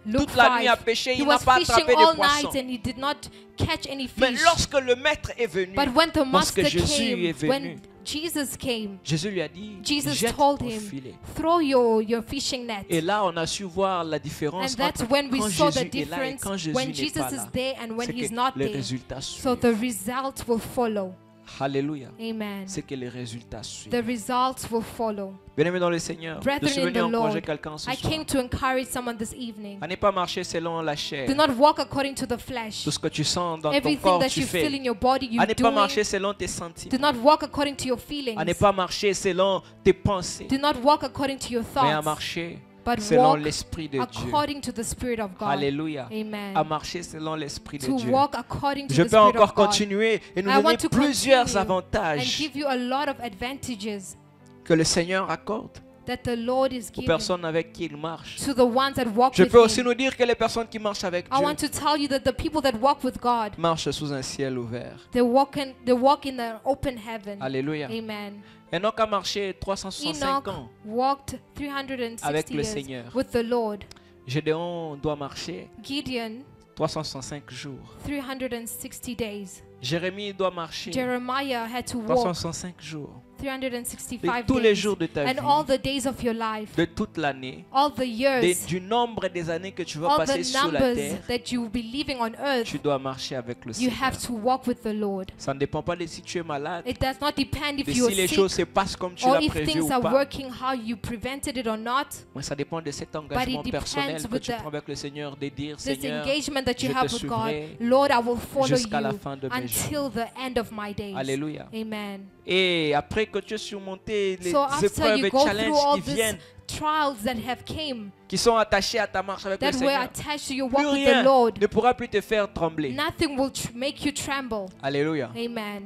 Luke Toute la nuit à 5. pêcher, He il n'a was pas fishing attrapé de all poisson. night and he did not catch any Mais fish. lorsque le maître est venu, But when the lorsque master Jésus est came, venu, when Jesus came, Jésus lui a dit, Jesus jette told ton him, filet. throw your fishing net. Et là, on a su voir la différence And that's entre when we quand saw the Jésus est là et difference quand Jésus when n'est Jesus pas is là. there and when C'est he's que not les there. résultats So suivent. the results will follow. Alléluia. Amen. C'est que les résultats suivent. The results will follow. Bien-aimés dans le Seigneur, je Brethren suis in venu the encourager Lord, quelqu'un ce I soir. came to encourage someone this evening. À ne pas marcher selon la chair. Do not walk according to the flesh. Tout ce que tu sens dans ton Everything corps, that tu you feel fais. in your body, you À ne do pas it. marcher selon tes sentiments. Do not walk according to your feelings. À ne pas marcher selon tes pensées. Do not walk according to your Mais à thoughts. marcher but selon walk l'Esprit de Dieu. according to the Spirit of God. Alléluia. Amen. À marcher selon l'Esprit de To Dieu. walk according to Je the peux Spirit encore of God. continuer et nous I donner want to plusieurs continue and avantages give you a lot of advantages que le Seigneur accorde that the Lord is aux giving personnes avec qui il marche. to the ones that walk Je with peux aussi Him. nous dire que les personnes qui marchent avec I Dieu want to tell you that the people that walk with God, marchent sous un ciel ouvert. they walk in the open heaven. Alléluia. Amen. Enoch a marché 365 Enoch ans. walked 360 Avec le years Seigneur. with the Lord. Gédéon doit marcher Gideon, 365 jours. 360 days. Jérémie doit marcher Jeremiah had to walk 365 jours. Et 365 tous les days. jours de ta And all vie, the days of your life, de toute l'année, all the years, du nombre des années que tu vas all passer the sur la numbers terre, that you will be living on earth, tu dois marcher avec le you Seigneur. have to walk with the Lord. Ça ne dépend pas de si tu es malade, It does not depend if de you si are les sick choses se passent comme tu or l'as if prévu things ou are pas. working how you prevented it or not. Mais ça dépend de cet engagement depends personnel que with tu the- prends avec le Seigneur, de dire, This Seigneur, engagement that you je te have with God, suivrai Lord, I will follow jusqu'à la you fin de mes jours. until the end of my days. Alléluia. Amen. Et après que tu as surmonté les So after épreuves you et go through challenges all qui these viennent, trials that have came, qui sont attachés à ta marche avec le that were Seigneur, attached to your plus walk with the rien Lord, ne pourra plus te faire trembler. nothing will make you tremble. Alléluia. De Amen.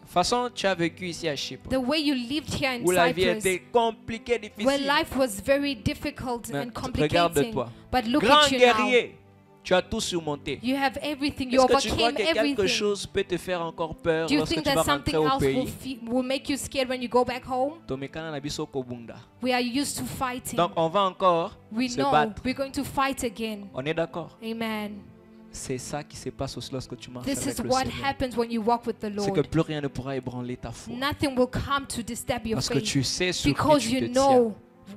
toute façon, tu as vécu ici à Chypre, The way you lived here in où la vie Cyprus, était compliquée, where difficile. life was very difficult Mais and regarde-toi. complicating, but look Grand at you now. guerrier, tu as tout surmonté. You have everything. You Est-ce que tu crois overcame que quelque everything. chose peut te faire encore peur Do you lorsque think tu vas that something rentrer au else pays? will make you scared when you go back home? Tomekana na biso kobunda. We are used to fighting. Donc on va encore We se know battre. we're going to fight again. On est d'accord? Amen. C'est ça qui se passe aussi lorsque tu marches This avec is le what Seigneur. happens when you walk with the C'est que Lord. plus rien ne pourra ébranler ta foi. Nothing will come to disturb your Parce que faith tu sais sur qui because tu you te tiens. know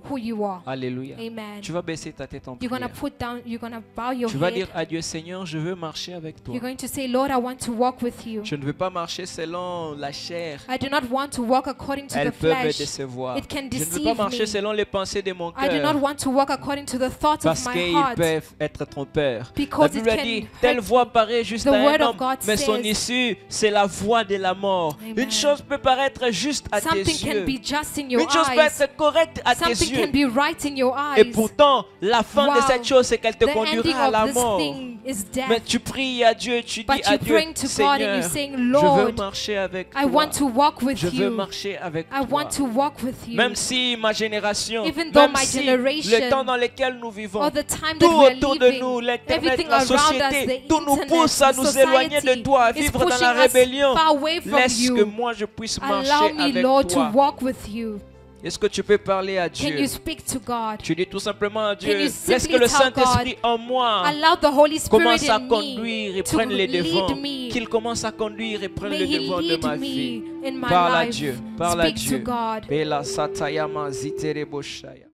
who you are. Alléluia. Amen. Tu vas baisser ta tête en You're going to prière. you're going to bow your Tu vas head. dire à Dieu, Seigneur, je veux marcher avec toi. You're going to say, Lord, I want to walk with you. Je ne veux pas marcher selon la chair. I do not want to walk according to the Elle peut me flesh. décevoir. It can Je ne veux pas deceive marcher me. selon les pensées de mon I do not cœur. want to walk according to the thoughts Parce of my qu'ils heart. peuvent être trompeurs. La Because it Bible can dit, hurt telle voix paraît juste The à un word of homme, God mais son says- issue, c'est la voix de la mort. Amen. Une chose peut paraître juste à tes Something can yeux. be just in your Une chose peut eyes. être correcte à tes Something can yeux. be right in your Et eyes. pourtant, la fin de Wow. cette chose, c'est qu'elle te The ending conduira à la of this mort. thing is Mais death. tu pries à Dieu, tu dis But à you Dieu, praying to God and Seigneur, you're saying, je veux Lord, marcher avec I toi. want to walk with Je veux you. marcher avec I toi. want to walk with you. Même si ma génération, Even though même my si generation, le temps dans lequel nous vivons, All the time tout that we're autour de living, nous, l'internet, everything la around us, société, the tout nous internet, pousse à the nous éloigner de society toi, à is vivre dans pushing la us rébellion. far away from Laisse que you. moi je puisse Allow marcher me, avec Lord, to toi. walk with you. Est-ce que tu peux parler à Can Dieu? you speak to God? Tu dis tout simplement à Dieu, Can you laisse simply que le tell Saint-Esprit God, en moi Allow the Holy Spirit commence à in conduire me et to prenne les devants. lead me. Qu'il commence à conduire et prenne May le He devant de lead ma me vie. in my Parle à life. Dieu, parle à Speak Dieu. to God. Bela satayama zitere boshaya.